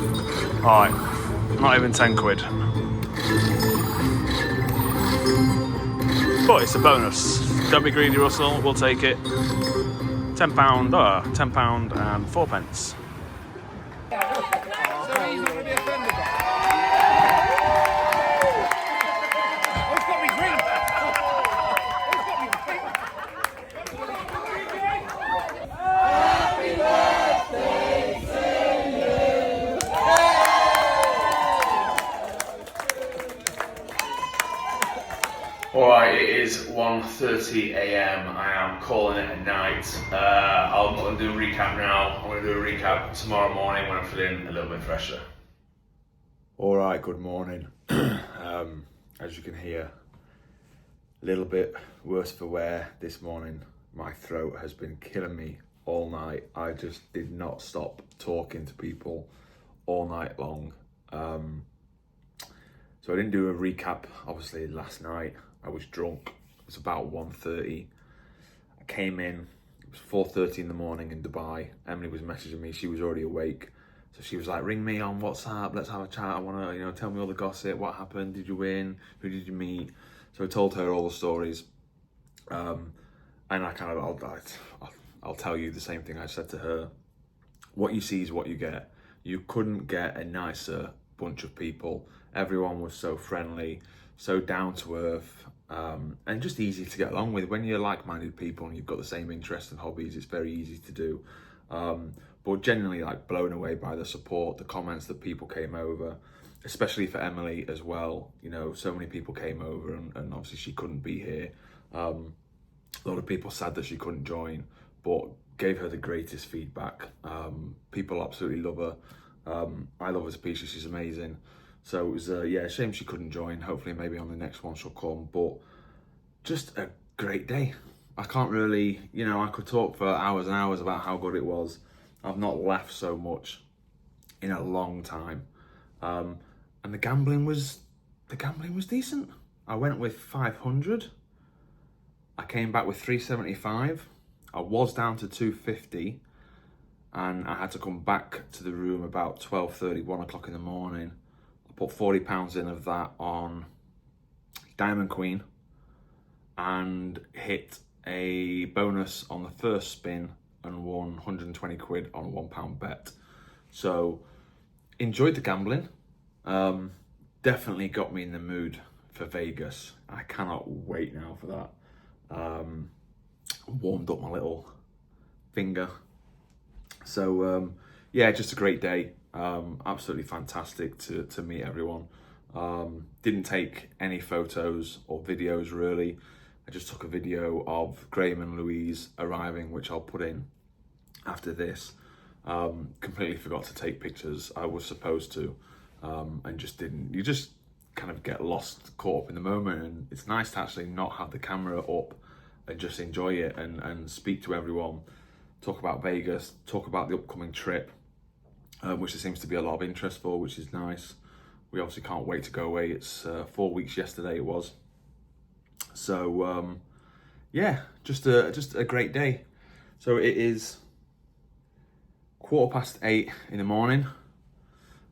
A: Alright, not even 10 quid. But it's a bonus. Don't be greedy, Russell, we'll take it. £10, £10 and 4p. Alright, it is 1:30 AM. I am calling it a night. I'm not going to do a recap now. I'm going to do a recap tomorrow morning when I'm feeling a little bit fresher. Alright, good morning. As you can hear, a little bit worse for wear this morning. My throat has been killing me all night. I just did not stop talking to people all night long. So I didn't do a recap, obviously, last night. I was drunk. It was about 1:30. I came in. It was 4:30 in the morning in Dubai. Emily was messaging me. She was already awake. So she was like, ring me on WhatsApp. Let's have a chat. I want to, tell me all the gossip. What happened? Did you win? Who did you meet? So I told her all the stories. And I'll tell you the same thing I said to her. What you see is what you get. You couldn't get a nicer bunch of people. Everyone was so friendly, so down to earth, and just easy to get along with. When you're like-minded people and you've got the same interests and hobbies, it's very easy to do. But genuinely, like, blown away by the support, the comments that people came over, especially for Emily as well. You know, so many people came over, and obviously she couldn't be here. A lot of people sad that she couldn't join, but gave her the greatest feedback. People absolutely love her. I love her to pieces. She's amazing. So it was, a shame she couldn't join. Hopefully maybe on the next one she'll come. But just a great day. I can't really, I could talk for hours and hours about how good it was. I've not laughed so much in a long time. And the gambling was decent. I went with 500. I came back with 375. I was down to 250, and I had to come back to the room about 12:30, 1 o'clock in the morning. I put £40 in of that on Diamond Queen and hit a bonus on the first spin and won 120 quid on a £1 bet. So enjoyed the gambling. Definitely got me in the mood for Vegas. I cannot wait now for that. Warmed up my little finger. So just a great day. Absolutely fantastic to meet everyone. Didn't take any photos or videos really. I just took a video of Graham and Louise arriving, which I'll put in after this. Completely forgot to take pictures. I was supposed to, and just didn't. You just kind of get lost, caught up in the moment, and it's nice to actually not have the camera up and just enjoy it and speak to everyone, talk about Vegas, talk about the upcoming trip, which there seems to be a lot of interest for, which is nice. We obviously can't wait to go away. It's 4 weeks yesterday it was. So just a great day. So it is 8:15 in the morning.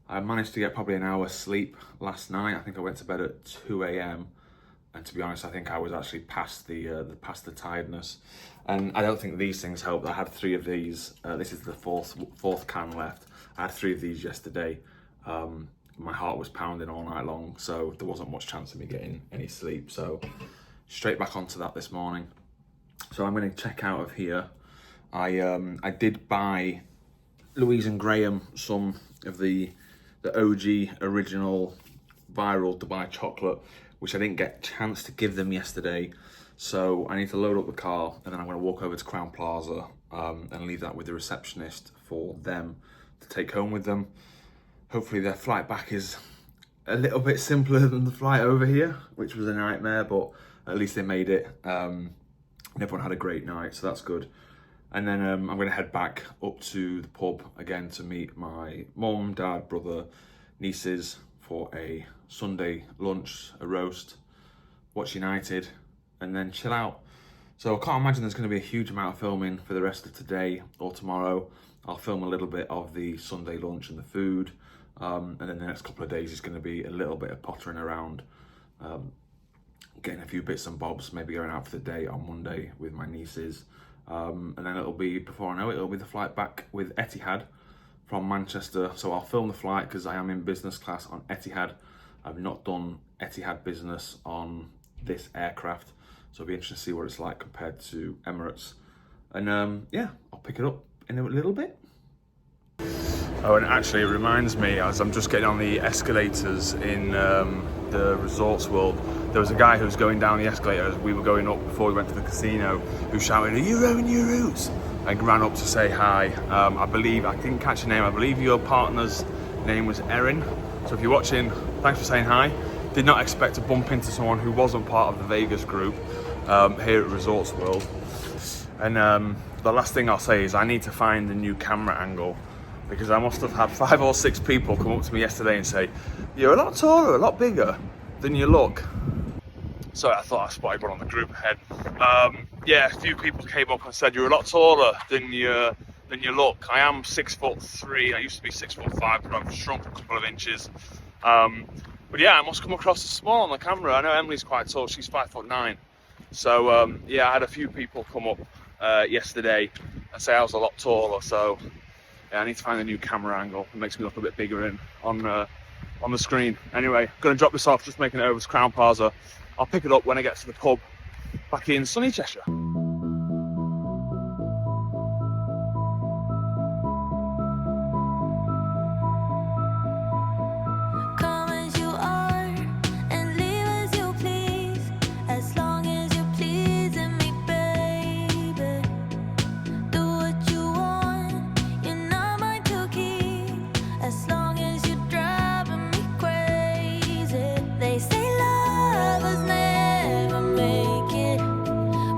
A: I managed to get probably an hour's sleep last night. I think I went to bed at 2 a.m. And to be honest, I think I was actually past the tiredness. And I don't think these things helped. I had 3 of these. This is the fourth can left. I had 3 of these yesterday. My heart was pounding all night long, so there wasn't much chance of me getting any sleep. So straight back onto that this morning. So I'm going to check out of here. I did buy Louise and Graham some of the OG original viral Dubai chocolate, which I didn't get a chance to give them yesterday. So I need to load up the car, and then I'm going to walk over to Crowne Plaza and leave that with the receptionist for them to take home with them. Hopefully their flight back is a little bit simpler than the flight over here, which was a nightmare, but at least they made it. And everyone had a great night, so that's good. And then I'm going to head back up to the pub again to meet my mum, dad, brother, nieces for a Sunday lunch, a roast, watch United, and then chill out. So I can't imagine there's going to be a huge amount of filming for the rest of today or tomorrow. I'll film a little bit of the Sunday lunch and the food, and then the next couple of days is going to be a little bit of pottering around, getting a few bits and bobs, maybe going out for the day on Monday with my nieces. And then it'll be, before I know it, it'll be the flight back with Etihad from Manchester. So I'll film the flight because I am in business class on Etihad. I've not done Etihad business on this aircraft, so it'll be interesting to see what it's like compared to Emirates. And I'll pick it up in a little bit. Oh, and actually it reminds me, as I'm just getting on the escalators in the Resorts World, there was a guy who was going down the escalator as we were going up before we went to the casino, who shouted, "Are you rowing your roots?" and ran up to say hi. I didn't catch your name, I believe your partner's name was Erin. So if you're watching, thanks for saying hi. Did not expect to bump into someone who wasn't part of the Vegas group here at Resorts World. And the last thing I'll say is I need to find a new camera angle, because I must have had 5 or 6 people come up to me yesterday and say, "You're a lot taller, a lot bigger than you look." So I thought I spotted one on the group ahead. A few people came up and said, "You're a lot taller than you look." I am 6'3". I used to be 6'5", but I've shrunk a couple of inches. But yeah, I must come across as small on the camera. I know Emily's quite tall, she's 5'9". So yeah, I had a few people come up yesterday and say I was a lot taller, so yeah, I need to find a new camera angle. It makes me look a bit bigger on the screen. Anyway, gonna drop this off, just making it over to Crown Plaza. I'll pick it up when I get to the pub back in sunny Cheshire.
B: Come as you are and leave as you please, as long as you're pleasing me, baby. Do what you want, you're not mine to keep, as long as you're driving me crazy. They say lovers never make it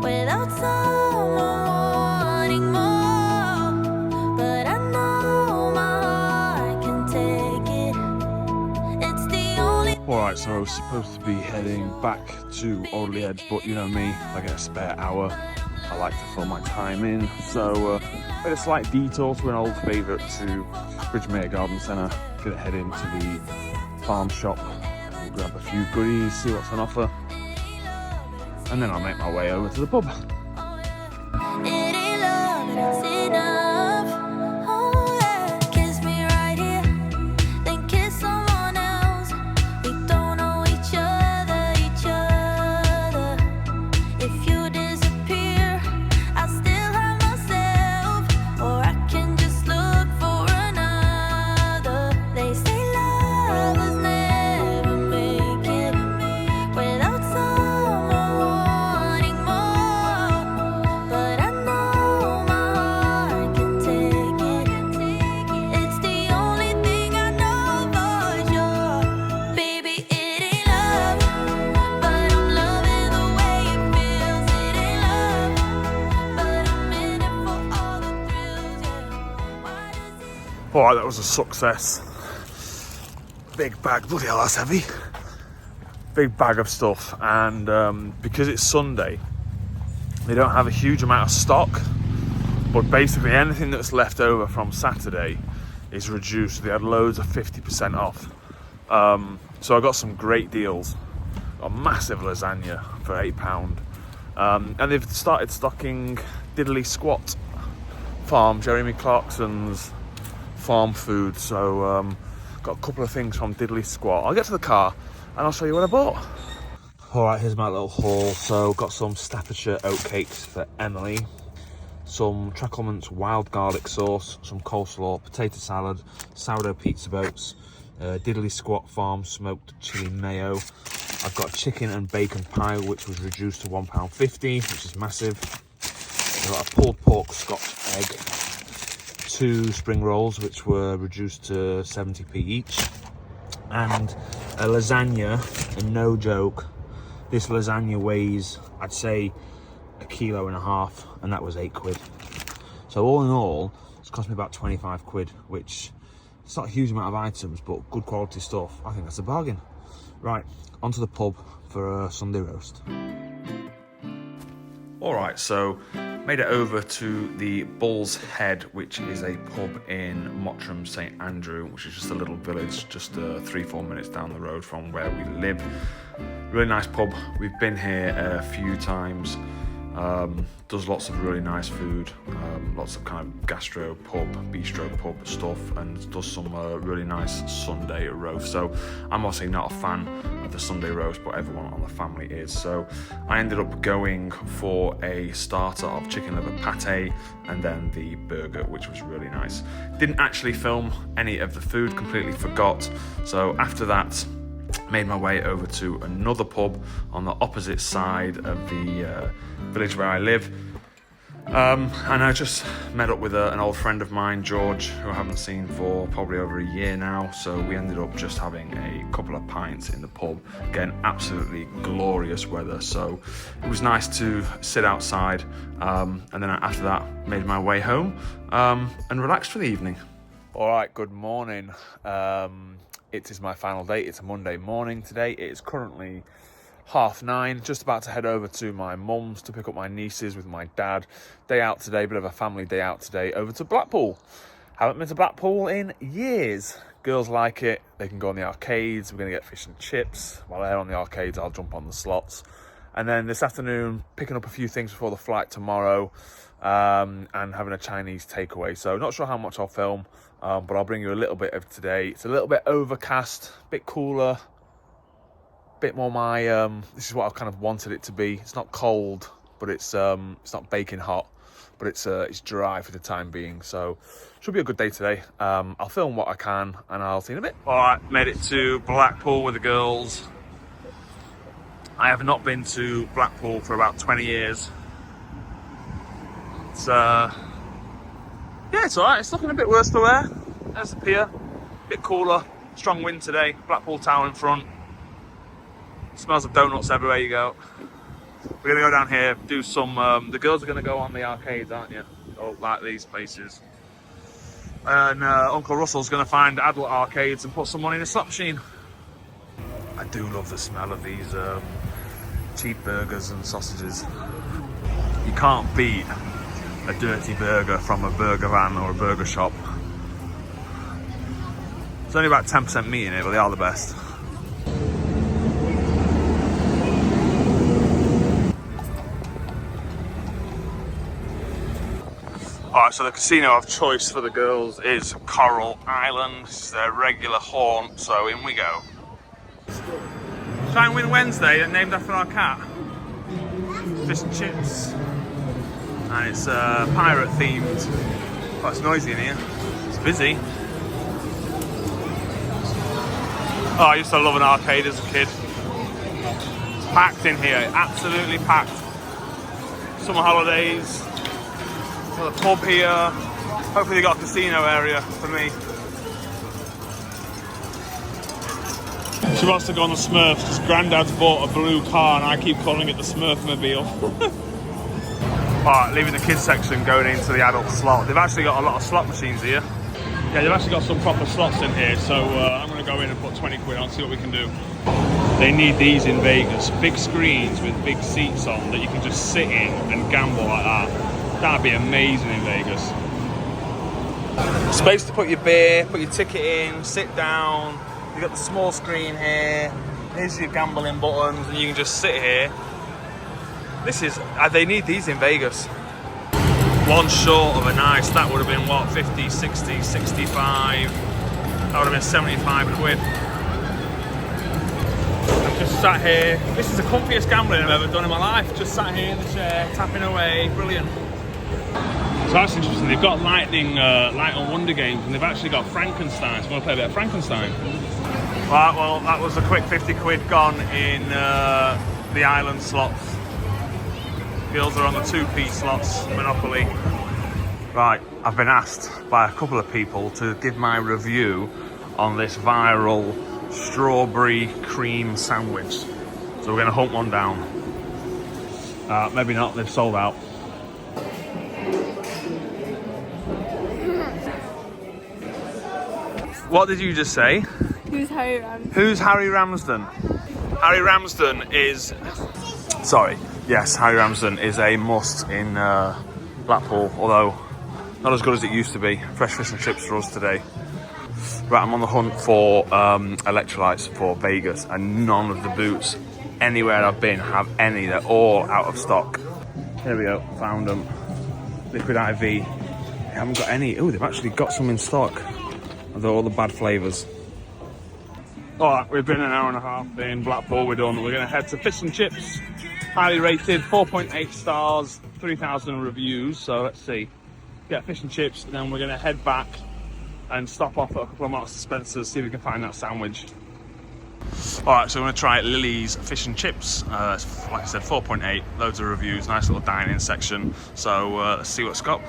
B: without someone wanting more, but I know my heart can take it. It's the only
A: Alright, so I was supposed to be heading back to Old Edge, but you know me, if I get a spare hour, I like to fill my time in. So made a slight detour to an old favourite, to Bridgemere Garden Centre. Gonna head into the farm shop, grab a few goodies, see what's on offer, and then I'll make my way over to the pub.
B: it ain't love, it's enough. Oh yeah, kiss me right here, then kiss someone else. We don't know each other. If you disappear, I still have myself, or I can just look for another. They say lovers never make it without someone wanting more, but I know my heart can take it. It's the only thing I know for sure. Baby, it ain't love, but I'm loving the way it feels. It ain't love, but I'm in it for all the thrills, yeah. Why does it
A: Alright, that was a success. Big bag, bloody hell, that's heavy. Big bag of stuff, and because it's Sunday, they don't have a huge amount of stock, but basically anything that's left over from Saturday is reduced. They had loads of 50% off. So I got some great deals. Got a massive lasagna for £8. And they've started stocking Diddley Squat Farm, Jeremy Clarkson's farm food. So got a couple of things from Diddley Squat. I'll get to the car and I'll show you what I bought. Alright, here's my little haul. So got some Staffordshire oatcakes for Emily, some Tracklement's wild garlic sauce, some coleslaw, potato salad, sourdough pizza boats, Diddley Squat Farm smoked chili mayo. I've got chicken and bacon pie, which was reduced to £1.50, which is massive. I've got a pulled pork Scotch egg, 2 spring rolls, which were reduced to 70p each, and a lasagna. And no joke, this lasagna weighs, I'd say, 1.5 kilos, and that was £8. So all in all, it's cost me about 25 quid, which it's not a huge amount of items, but good quality stuff. I think that's a bargain. Right, onto the pub for a Sunday roast. Alright, so made it over to the Bull's Head, which is a pub in Mottram St Andrew, which is just a little village, just 3-4 minutes down the road from where we live. Really nice pub. We've been here a few times. Does lots of really nice food, lots of kind of gastro pub, bistro pub stuff, and does some really nice Sunday roast. So I'm obviously not a fan of the Sunday roast, but everyone on the family is. So I ended up going for a starter of chicken liver pate and then the burger, which was really nice. Didn't actually film any of the food, completely forgot. So after that, made my way over to another pub on the opposite side of the village where I live, and I just met up with an old friend of mine, George, who I haven't seen for probably over a year now. So we ended up just having a couple of pints in the pub. Again, absolutely glorious weather, so it was nice to sit outside, and then after that made my way home and relaxed for the evening. All right, good morning. It is my final day. It's a Monday morning today. It is currently 9:30, just about to head over to my mum's to pick up my nieces with my dad. Day out today, bit of a family day out today, over to Blackpool. Haven't been to Blackpool in years. Girls like it. They can go on the arcades. We're going to get fish and chips. While they're on the arcades, I'll jump on the slots. And then this afternoon, picking up a few things before the flight tomorrow, and having a Chinese takeaway. So not sure how much I'll film, but I'll bring you a little bit of today. It's a little bit overcast, a bit cooler, a bit more my, this is what I've kind of wanted it to be. It's not cold, but it's not baking hot, but it's dry for the time being. So should be a good day today. I'll film what I can and I'll see you in a bit. All right, made it to Blackpool with the girls. I have not been to Blackpool for about 20 years. It's yeah, it's all right. It's looking a bit worse for wear. There's the pier, a bit cooler. Strong wind today. Blackpool Tower in front. Smells of donuts everywhere you go. We're gonna go down here, do some. The girls are gonna go on the arcades, aren't you? Oh, like these places. And Uncle Russell's gonna find adult arcades and put some money in a slot machine. I do love the smell of these cheap burgers and sausages. You can't beat a dirty burger from a burger van or a burger shop. There's only about 10% meat in it, but they are the best. Alright, so the casino of choice for the girls is Coral Island. This is their regular haunt, so in we go. Try and win Wednesday, named after our cat. Fish and chips. And it's pirate themed. Oh, it's noisy in here. It's busy. Oh, I used to love an arcade as a kid. It's packed in here, absolutely packed. Summer holidays. Got a pub here. Hopefully they got a casino area for me. She wants to go on the Smurfs because Grandad's bought a blue car and I keep calling it the Smurfmobile. Alright, leaving the kids section, going into the adult slot. They've actually got a lot of slot machines here. Yeah, they've actually got some proper slots in here, so I'm going to go in and put 20 quid on, see what we can do. They need these in Vegas. Big screens with big seats on that you can just sit in and gamble like that. That'd be amazing in Vegas. Space to put your beer, put your ticket in, sit down. You've got the small screen here. Here's your gambling buttons, and you can just sit here. This is, they need these in Vegas. One short of a nice, that would have been what, 50, 60, 65. That would have been 75 quid. I've just sat here. This is the comfiest gambling I've ever done in my life. Just sat here in the chair, tapping away, brilliant. So that's interesting. They've got Light and Wonder games, and they've actually got Frankenstein. So I want to play a bit of Frankenstein. Right, well, that was a quick 50 quid gone in the island slots. Girls are on the 2p slots, Monopoly. Right, I've been asked by a couple of people to give my review on this viral strawberry cream sandwich. So we're going to hunt one down. Maybe not, they've sold out. What did you just say?
D: Who's Harry Ramsden?
A: Who's Harry Ramsden? Harry Ramsden is... Sorry. Yes, Harry Ramsden is a must in Blackpool, although not as good as it used to be. Fresh fish and chips for us today. Right, I'm on the hunt for electrolytes for Vegas, and none of the boots anywhere I've been have any. They're all out of stock. Here we go, found them. Liquid IV. They haven't got any. Oh, they've actually got some in stock. They're all the bad flavours. Alright, we've been an hour and a half in Blackpool, we're done. We're going to head to Fish and Chips. Highly rated, 4.8 stars, 3,000 reviews. So let's see. Get Fish and Chips, and then we're going to head back and stop off at a couple of Marks and Spencer's, see if we can find that sandwich. Alright, so we're going to try Lily's Fish and Chips. Like I said, 4.8, loads of reviews, nice little dining section. So let's see what's got.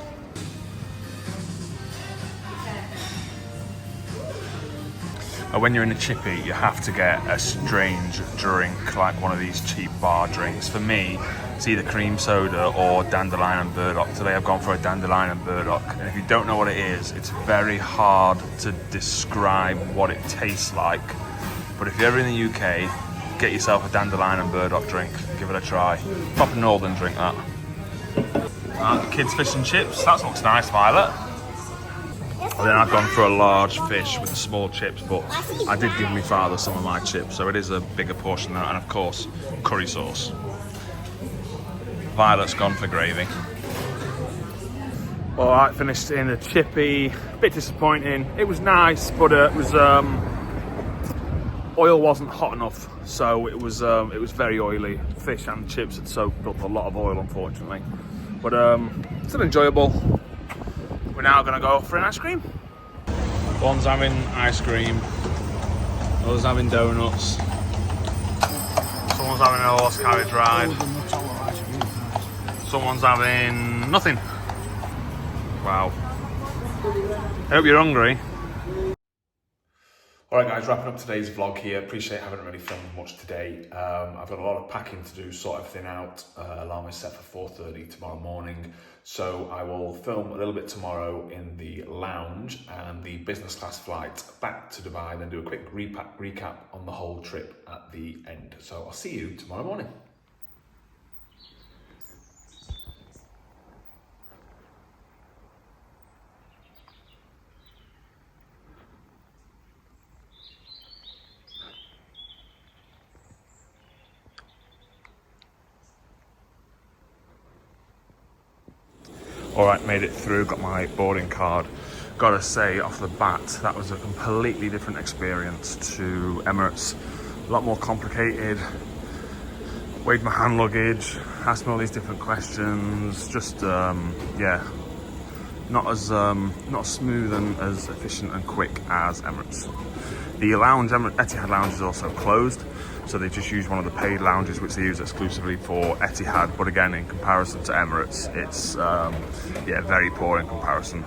A: When you're in a chippy, you have to get a strange drink, like one of these cheap bar drinks. For me, it's either cream soda or dandelion and burdock. Today I've gone for a dandelion and burdock. And if you don't know what it is, it's very hard to describe what it tastes like. But if you're ever in the UK, get yourself a dandelion and burdock drink. Give it a try. Proper northern drink, that. Kids fish and chips. That looks nice, Violet. And then I've gone for a large fish with the small chips, but I did give my father some of my chips, so it is a bigger portion than that, and of course, curry sauce. Violet's gone for gravy. Well, I finished in a chippy, a bit disappointing. It was nice, but it was oil wasn't hot enough, so it was very oily. Fish and chips had soaked up a lot of oil, unfortunately. But still enjoyable. We're now gonna go for an ice cream. One's having ice cream, others having donuts. Someone's having a horse carriage ride. Someone's having nothing. Wow. I hope you're hungry. Alright guys, wrapping up today's vlog here. Appreciate I haven't really filmed much today. I've got a lot of packing to do, sort everything out. Alarm is set for 4:30 tomorrow morning. So I will film a little bit tomorrow in the lounge and the business class flight back to Dubai, then do a quick recap on the whole trip at the end. So I'll see you tomorrow morning. All right, made it through, got my boarding card. Gotta say, off the bat, that was a completely different experience to Emirates. A lot more complicated. Weighed my hand luggage, asked me all these different questions. Just, yeah, not as smooth and as efficient and quick as Emirates. The lounge, Etihad lounge, is also closed. So they just use one of the paid lounges, which they use exclusively for Etihad. But again, in comparison to Emirates, it's yeah, very poor in comparison.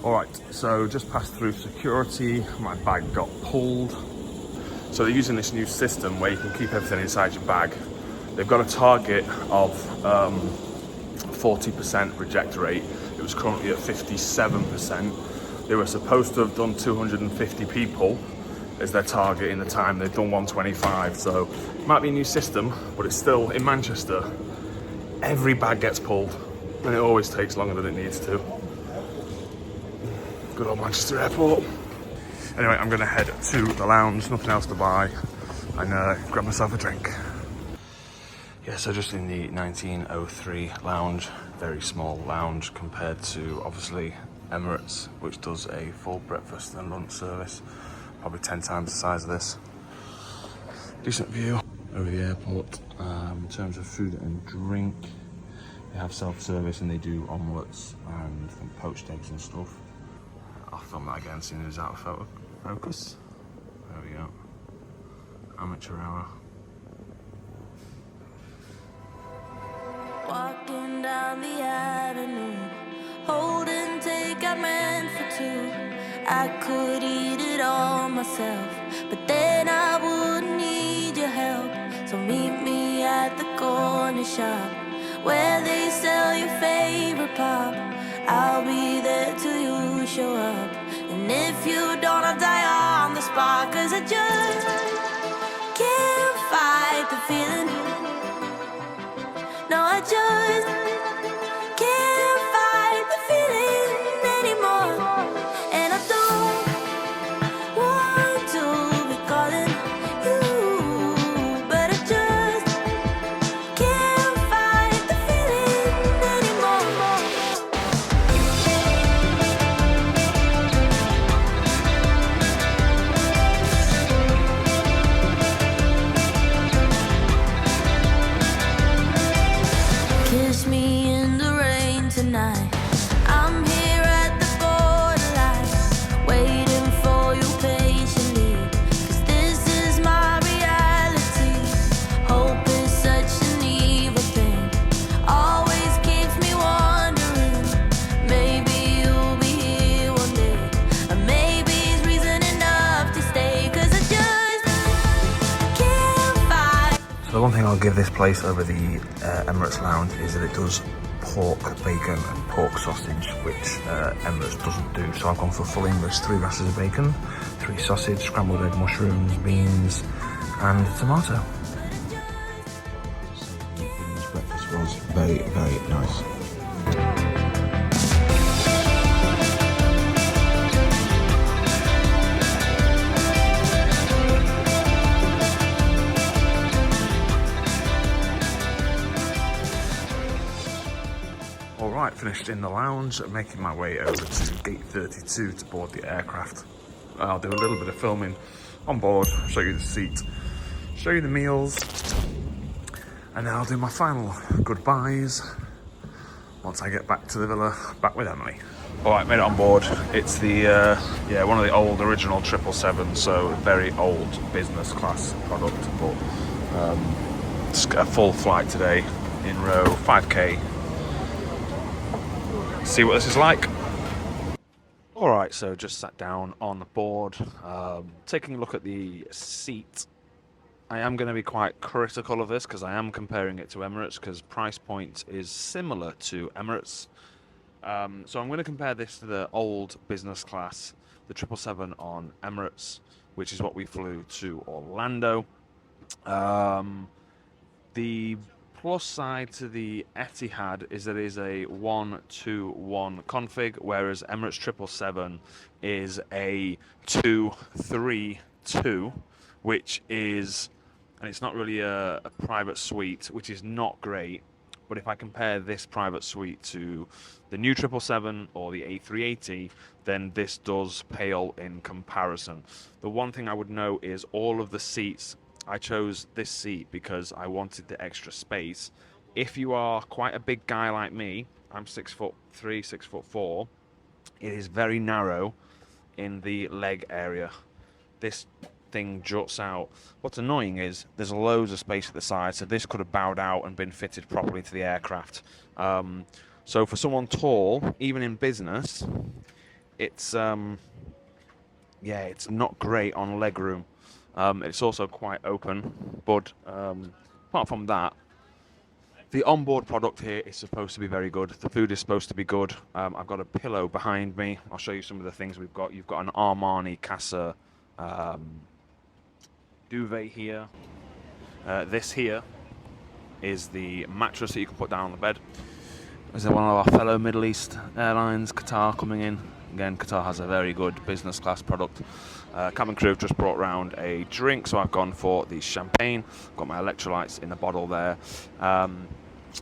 A: All right, so just passed through security. My bag got pulled. So they're using this new system where you can keep everything inside your bag. They've got a target of 40% reject rate. It was currently at 57%. They were supposed to have done 250 people as their target in the time. They've done 125, so it might be a new system, but it's still, in Manchester, every bag gets pulled, and it always takes longer than it needs to. Good old Manchester Airport. Anyway, I'm gonna head to the lounge, nothing else to buy, and grab myself a drink. Yeah, so just in the 1903 lounge, very small lounge compared to, obviously, Emirates, which does a full breakfast and lunch service. Probably 10 times the size of this. Decent view over the airport. In terms of food and drink, they have self-service and they do omelettes and poached eggs and stuff. I'll film that again as soon as it's out of focus. There we go. Amateur hour.
B: Walking down the avenue, hold and take, I meant for two. I could eat it all myself, but then I wouldn't need your help. So meet me at the corner shop where they sell your favorite pop. I'll be there till you show up, and if you don't, I'll die on the spot. Cause I just can't fight the feeling. No, I just can't fight the feeling anymore. And I don't want to be calling you, but I just can't fight the feeling anymore. Kiss me in the rain tonight. I'm here at the borderline, waiting for you patiently. Cause this is my reality. Hope is such an evil thing, always keeps me wondering. Maybe you'll be here one day, or maybe it's reason enough to stay. Cause I just can't fight.
A: So the one thing I'll give this place over the Emirates lounge is that it does pork, bacon and pork sausage, which Emirates doesn't do. So I've gone for full English, 3 glasses of bacon, 3 sausage, scrambled egg, mushrooms, beans and tomato. So the English breakfast was very, very nice. finished in the lounge, making my way over to gate 32 to board the aircraft. I'll do a little bit of filming on board, show you the seat, show you the meals, and then I'll do my final goodbyes once I get back to the villa, back with Emily. All right, made it on board. It's the, one of the old original 777, so very old business class product, but just a full flight today in row 5K. See what this is like. All right, so just sat down on the board, taking a look at the seat. I am going to be quite critical of this because I am comparing it to Emirates because price point is similar to Emirates. So I'm going to compare this to the old business class, the 777 on Emirates, which is what we flew to Orlando. The plus side to the Etihad is that it is a 1-2-1 config, whereas Emirates 777 is a 2-3-2, which is, and it's not really a private suite, which is not great. But if I compare this private suite to the new 777 or the A380, then this does pale in comparison. The one thing I would know is all of the seats, I chose this seat because I wanted the extra space. If you are quite a big guy like me, I'm 6'3", 6'4", it is very narrow in the leg area. This thing juts out. What's annoying is there's loads of space at the side, so this could have bowed out and been fitted properly to the aircraft. So for someone tall, even in business, it's it's not great on leg room. It's also quite open, but apart from that, the onboard product here is supposed to be very good. The food is supposed to be good. I've got a pillow behind me. I'll show you some of the things we've got. You've got an Armani Casa duvet here. This here is the mattress that you can put down on the bed. Is there one of our fellow Middle East airlines, Qatar, coming in? Again, Qatar has a very good business class product. Cabin crew have just brought round a drink, so I've gone for the champagne. Got my electrolytes in the bottle there.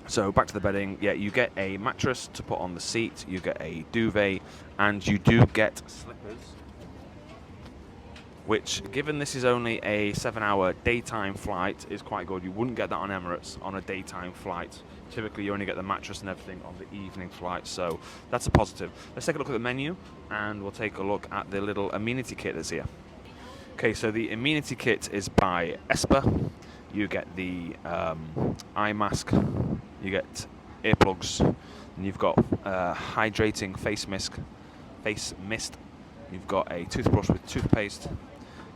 A: So back to the bedding. Yeah, you get a mattress to put on the seat, you get a duvet, and you do get slippers, which, given this is only a 7-hour daytime flight, is quite good. You wouldn't get that on Emirates on a daytime flight. Typically, you only get the mattress and everything on the evening flight, so that's a positive. Let's take a look at the menu, and we'll take a look at the little amenity kit that's here. Okay, so the amenity kit is by Esper. You get the eye mask, you get earplugs, and you've got hydrating face mist. You've got a toothbrush with toothpaste,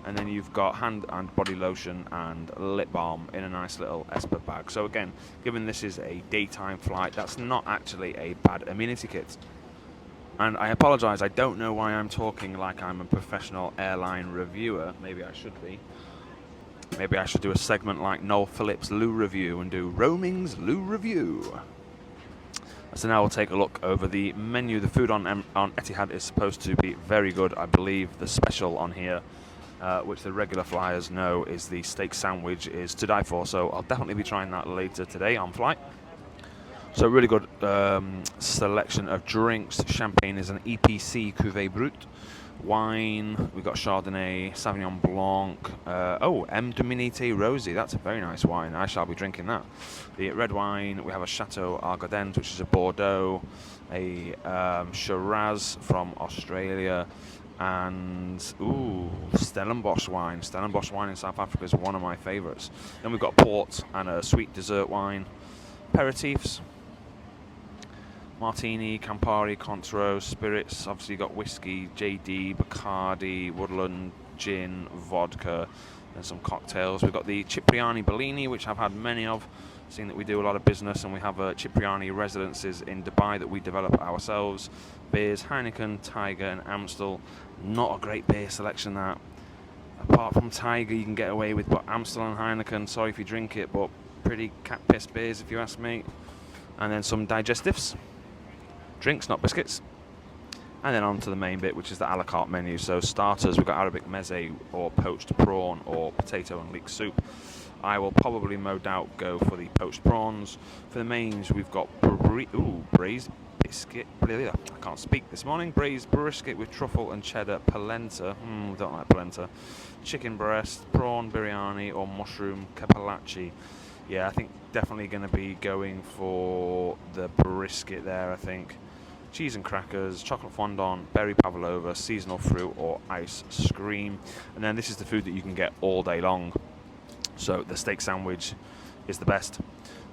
A: and then you've got hand and body lotion and lip balm in a nice little Esper bag. So again, given this is a daytime flight, that's not actually a bad amenity kit. And I apologise, I don't know why I'm talking like I'm a professional airline reviewer. Maybe I should be. Maybe I should do a segment like Noel Phillips' Loo Review and do Roaming's Loo Review. So now we'll take a look over the menu. The food on Etihad is supposed to be very good. I believe the special on here, which the regular flyers know, is the steak sandwich, is to die for. So I'll definitely be trying that later today on flight. So really good selection of drinks. Champagne is an EPC Cuvée Brut. Wine, we've got Chardonnay, Sauvignon Blanc, M. Dominité Rosé, that's a very nice wine, I shall be drinking that. The red wine, we have a Chateau Argaudet, which is a Bordeaux, a Shiraz from Australia, and Stellenbosch wine. Stellenbosch wine in South Africa is one of my favourites. Then we've got port and a sweet dessert wine. Aperitifs, Martini, Campari, Cointreau, spirits. Obviously you've got whiskey, JD, Bacardi, Woodland, gin, vodka, and some cocktails. We've got the Cipriani Bellini, which I've had many of, seeing that we do a lot of business, and we have Cipriani residences in Dubai that we develop ourselves. Beers, Heineken, Tiger, and Amstel. Not a great beer selection, that. Apart from Tiger, you can get away with, but Amstel and Heineken, sorry if you drink it, but pretty cat piss beers if you ask me. And then some digestives. Drinks, not biscuits. And then on to the main bit, which is the a la carte menu. So starters, we've got Arabic meze or poached prawn or potato and leek soup. I will probably, no doubt, go for the poached prawns. For the mains, we've got braised
F: biscuit. I can't speak this morning. Braised brisket with truffle and cheddar polenta. Don't like polenta. Chicken breast, prawn biryani, or mushroom kapalachi. Yeah, I think definitely going to be going for the brisket there, I think. Cheese and crackers, chocolate fondant, berry pavlova, seasonal fruit, or ice cream. And then this is the food that you can get all day long. So the steak sandwich is the best.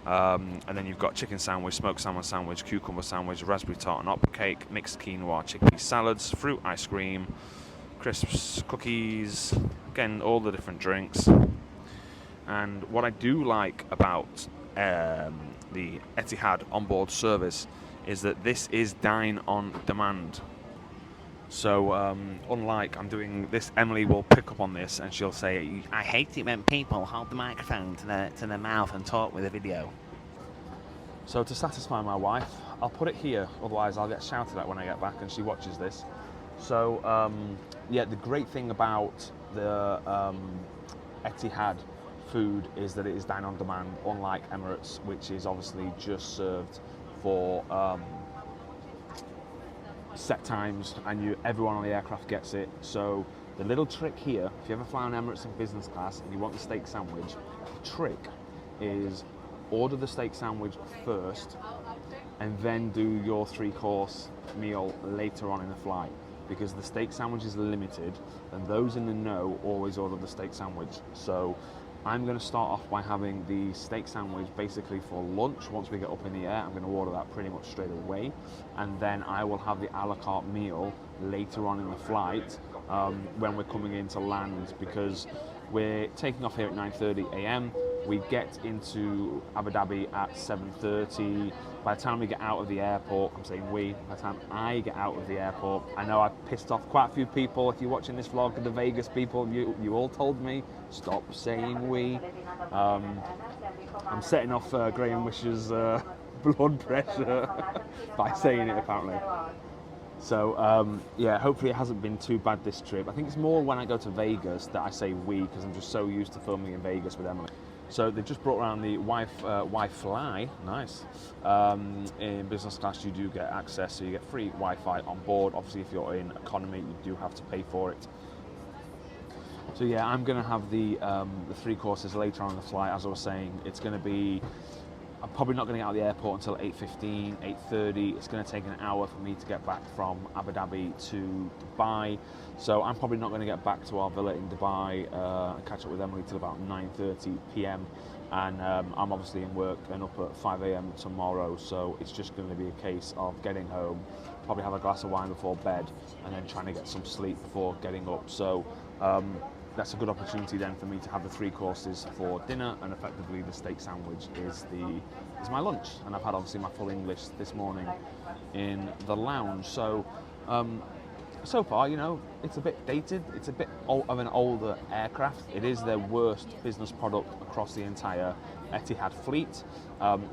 F: And then you've got chicken sandwich, smoked salmon sandwich, cucumber sandwich, raspberry tart and opera cake, mixed quinoa, chickpea salads, fruit ice cream, crisps, cookies, again, all the different drinks. And what I do like about the Etihad onboard service is that this is dine on demand. So unlike I'm doing this, Emily will pick up on this and she'll say, I hate it when people hold the microphone to their mouth and talk with a video. So to satisfy my wife, I'll put it here, otherwise I'll get shouted at when I get back and she watches this. So yeah, the great thing about the Etihad food is that it is dine on demand, unlike Emirates, which is obviously just served for set times, and everyone on the aircraft gets it. So the little trick here, if you ever fly on Emirates in business class and you want the steak sandwich, the trick is order the steak sandwich first and then do your 3-course meal later on in the flight, because the steak sandwich is limited and those in the know always order the steak sandwich. So I'm going to start off by having the steak sandwich basically for lunch. Once we get up in the air, I'm going to order that pretty much straight away, and then I will have the a la carte meal later on in the flight when we're coming in to land, because we're taking off here at 9:30 a.m. We get into Abu Dhabi at 7:30. By the time we get out of the airport, I'm saying we, by the time I get out of the airport, I know I've pissed off quite a few people. If you're watching this vlog, the Vegas people, you all told me, stop saying we. I'm setting off Graham Wish's blood pressure by saying it, apparently. So yeah, hopefully it hasn't been too bad this trip. I think it's more when I go to Vegas that I say we, because I'm just so used to filming in Vegas with Emily. So they've just brought around the Wi-Fi, nice. In business class you do get access, so you get free Wi-Fi on board. Obviously if you're in economy you do have to pay for it. So yeah, I'm going to have the 3 courses later on in the flight. As I was saying, it's going to be, I'm probably not going to get out of the airport until 8:15, 8:30. It's going to take an hour for me to get back from Abu Dhabi to Dubai. So I'm probably not going to get back to our villa in Dubai and catch up with Emily till about 9:30 p.m. And I'm obviously in work and up at 5 a.m. tomorrow. So it's just going to be a case of getting home, probably have a glass of wine before bed, and then trying to get some sleep before getting up. So that's a good opportunity then for me to have the 3 courses for dinner, and effectively the steak sandwich is my lunch. And I've had obviously my full English this morning in the lounge. So so far, you know, it's a bit dated. It's a bit of an older aircraft. It is their worst business product across the entire Etihad fleet,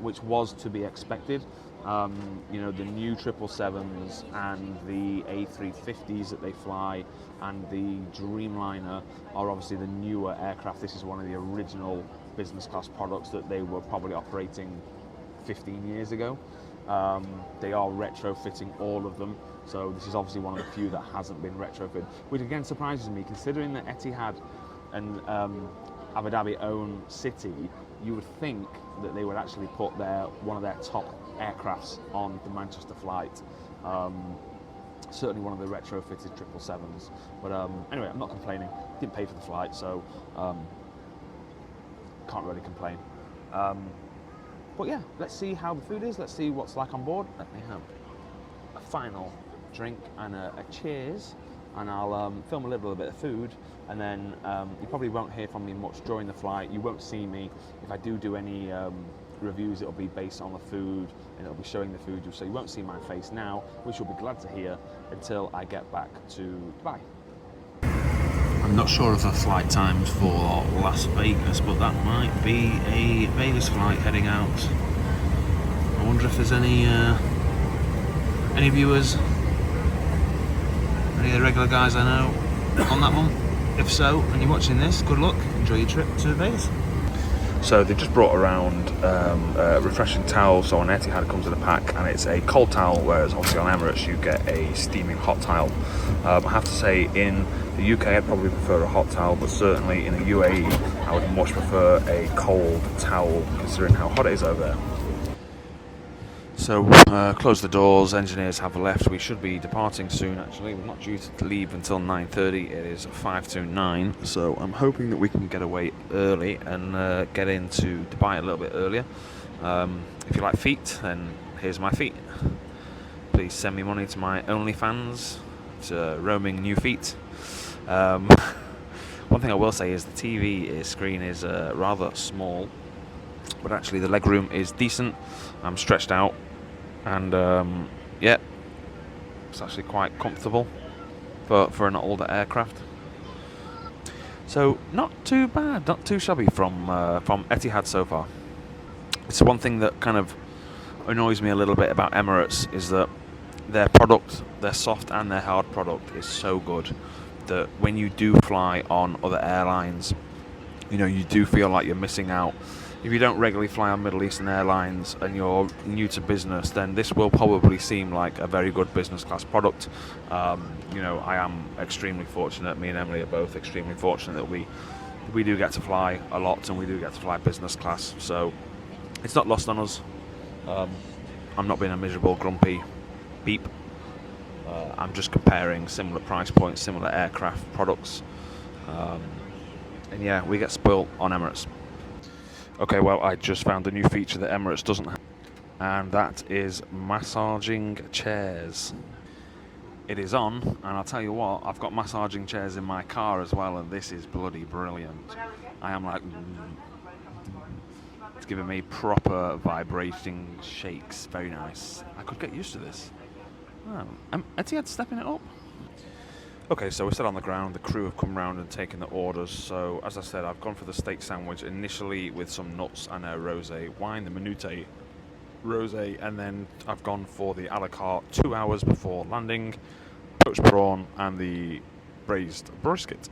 F: which was to be expected. You know, the new 777s and the A350s that they fly and the Dreamliner are obviously the newer aircraft. This is one of the original business class products that they were probably operating 15 years ago. They are retrofitting all of them, so this is obviously one of the few that hasn't been retrofitted, which again surprises me, considering that Etihad and Abu Dhabi own City. You would think that they would actually put one of their top aircrafts on the Manchester flight. Certainly one of the retrofitted 777s. But anyway, I'm not complaining. Didn't pay for the flight, so can't really complain. But yeah, let's see how the food is. Let's see what's like on board. Let me have a final drink and a cheers, and I'll film a little bit of food, and then you probably won't hear from me much during the flight. You won't see me. If I do any reviews, it'll be based on the food, and it'll be showing the food, so you won't see my face now, which you'll be glad to hear, until I get back to Dubai. I'm not sure of the flight times for Las Vegas, but that might be a Vegas flight heading out. I wonder if there's any viewers, any of the regular guys I know on that one. If so, and you're watching this, good luck, enjoy your trip to Vegas.
A: So they've just brought around a refreshing towel. So on Etihad it comes in a pack, and it's a cold towel, whereas obviously on Emirates you get a steaming hot towel. I have to say, in the UK I'd probably prefer a hot towel, but certainly in the UAE I would much prefer a cold towel, considering how hot it is over there. So close the doors, engineers have left. We should be departing soon actually. We're not due to leave until 9:30, it is 5 to 9, so I'm hoping that we can get away early and get into Dubai a little bit earlier. If you like feet, then here's my feet. Please send me money to my OnlyFans. It's roaming new feet. One thing I will say is the TV screen is rather small, but actually the legroom is decent. I'm stretched out, and yeah, it's actually quite comfortable for an older aircraft. So not too bad, not too shabby from Etihad so far. It's one thing that kind of annoys me a little bit about Emirates is that their product, their soft and their hard product, is so good that when you do fly on other airlines, you know, you do feel like you're missing out. If you don't regularly fly on Middle Eastern airlines and you're new to business, then this will probably seem like a very good business class product. You know, I am extremely fortunate, me and Emily are both extremely fortunate that we do get to fly a lot, and we do get to fly business class, so it's not lost on us. I'm not being a miserable, grumpy beep. I'm just comparing similar price points, similar aircraft products, and yeah, we get spoilt on Emirates. Okay, well, I just found a new feature that Emirates doesn't have, and that is massaging chairs. It is on, and I'll tell you what, I've got massaging chairs in my car as well, and this is bloody brilliant. I am like, it's giving me proper vibrating shakes. Very nice. I could get used to this. Oh, Etihad stepping it up. Okay, so we're still on the ground. The crew have come round and taken the orders. So, as I said, I've gone for the steak sandwich initially with some nuts and a rosé wine, the Minute rosé, and then I've gone for the a la carte 2 hours before landing, poached prawn and the braised brisket.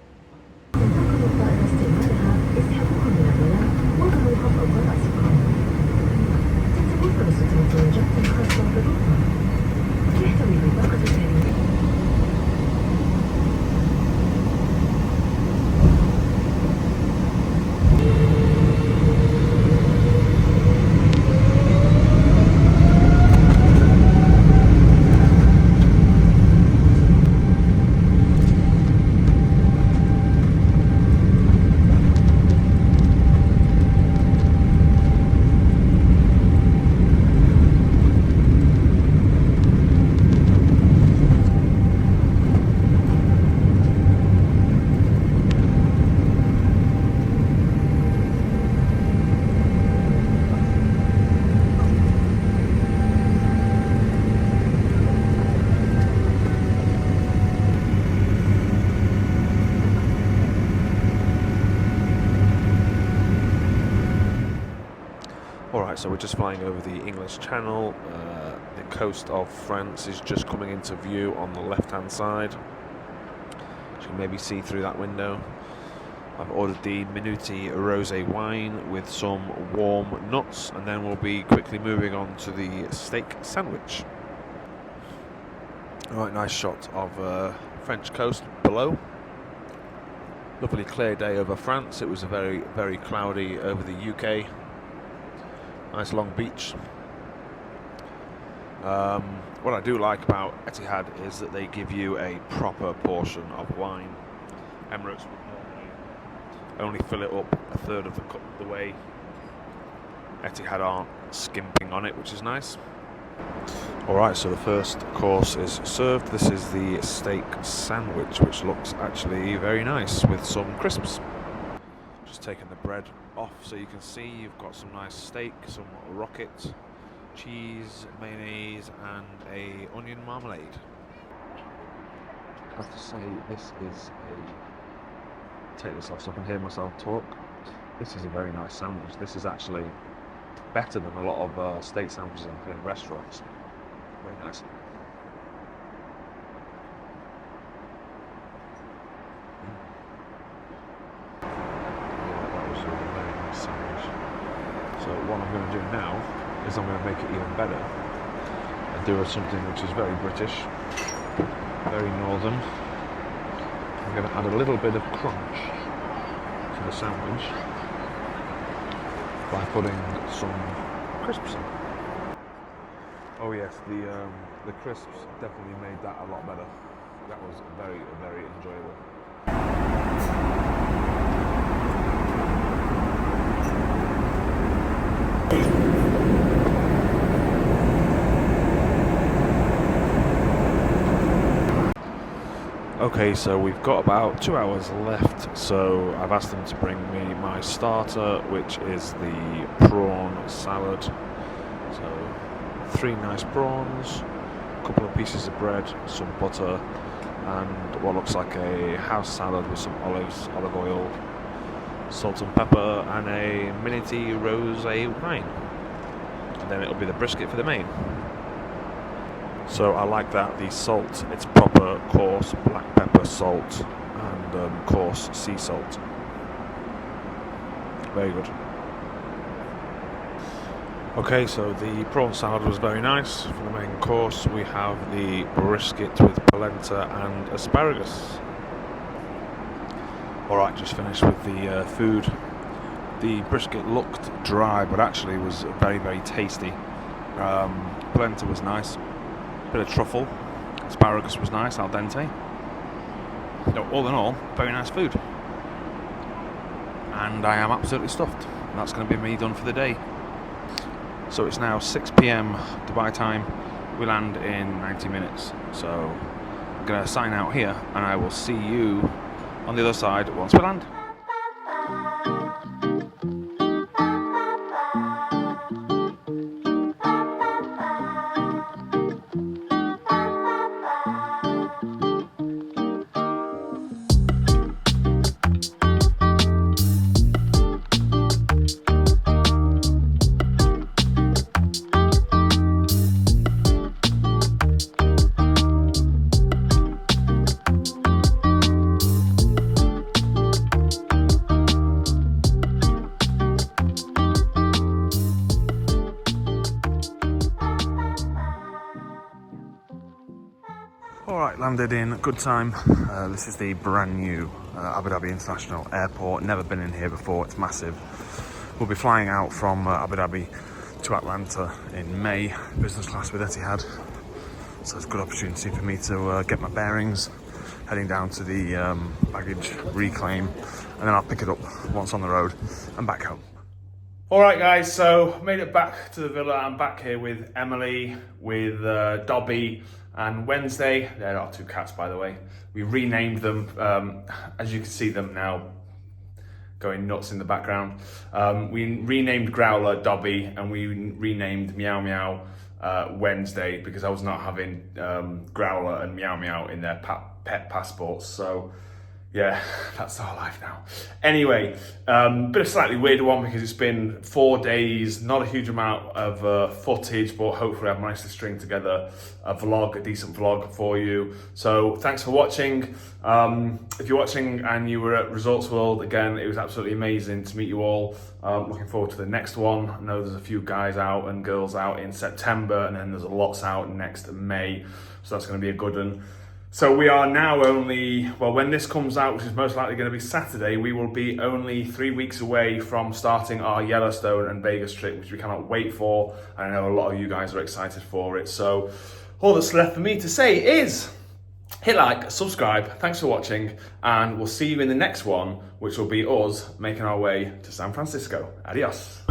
A: Alright, so we're just flying over the English Channel. The coast of France is just coming into view on the left hand side. You can maybe see through that window. I've ordered the Minute rosé wine with some warm nuts, and then we'll be quickly moving on to the steak sandwich. Alright, nice shot of French coast below. Lovely clear day over France. It was a very, very cloudy over the UK. Nice long beach. What I do like about Etihad is that they give you a proper portion of wine. Emirates would only fill it up a third of the way. Etihad aren't skimping on it, which is nice. Alright, so the first course is served. This is the steak sandwich, which looks actually very nice with some crisps. Just taking the bread off so you can see you've got some nice steak, some rocket, cheese, mayonnaise and a onion marmalade. I have to say, this is take this off so I can hear myself talk. This is a very nice sandwich. This is actually better than a lot of steak sandwiches I've had in restaurants. Very nice. Yeah, that was a very nice sandwich.
F: So what I'm going to do now is I'm going to make it even better and do something which is very British, very northern. I'm going to add a little bit of crunch to the sandwich by putting some crisps in. Oh yes, the crisps definitely made that a lot better. That was very, very enjoyable. Okay, so we've got about 2 hours left, so I've asked them to bring me my starter, which is the prawn salad. So 3 nice prawns, a couple of pieces of bread, some butter, and what looks like a house salad with some olives, olive oil, salt and pepper, and a minty rosé wine. And then it'll be the brisket for the main. So I like that, the salt, it's proper coarse black pepper salt and coarse sea salt. Very good. Okay, so the prawn salad was very nice. For the main course we have the brisket with polenta and asparagus. Alright, just finished with the food. The brisket looked dry but actually was very, very tasty. Polenta was nice. Bit of truffle, asparagus was nice, al dente. So all in all, very nice food. And I am absolutely stuffed. And that's going to be me done for the day. So it's now 6 PM Dubai time. We land in 90 minutes. So I'm going to sign out here and I will see you on the other side once we land. Alright, landed in good time. This is the brand new Abu Dhabi International Airport. Never been in here before, it's massive. We'll be flying out from Abu Dhabi to Atlanta in May, business class with Etihad. So it's a good opportunity for me to get my bearings, heading down to the baggage reclaim, and then I'll pick it up once on the road and back home. Alright guys, so made it back to the villa. I'm back here with Emily, with Dobby, and Wednesday. They're our 2 cats, by the way. We renamed them, as you can see them now going nuts in the background. We renamed Growler Dobby, and we renamed Meow Meow Wednesday, because I was not having Growler and Meow Meow in their pet passports. So yeah, that's our life now. Anyway, bit of a slightly weird one because it's been 4 days, not a huge amount of footage, but hopefully I've managed to string together a vlog, a decent vlog for you. So thanks for watching. If you're watching and you were at Resorts World, again, it was absolutely amazing to meet you all. Looking forward to the next one. I know there's a few guys out and girls out in September, and then there's lots out next May. So that's going to be a good one. So we are now only, well, when this comes out, which is most likely going to be Saturday, we will be only 3 weeks away from starting our Yellowstone and Vegas trip, which we cannot wait for. And I know a lot of you guys are excited for it. So all that's left for me to say is hit like, subscribe, thanks for watching, and we'll see you in the next one, which will be us making our way to San Francisco. Adios.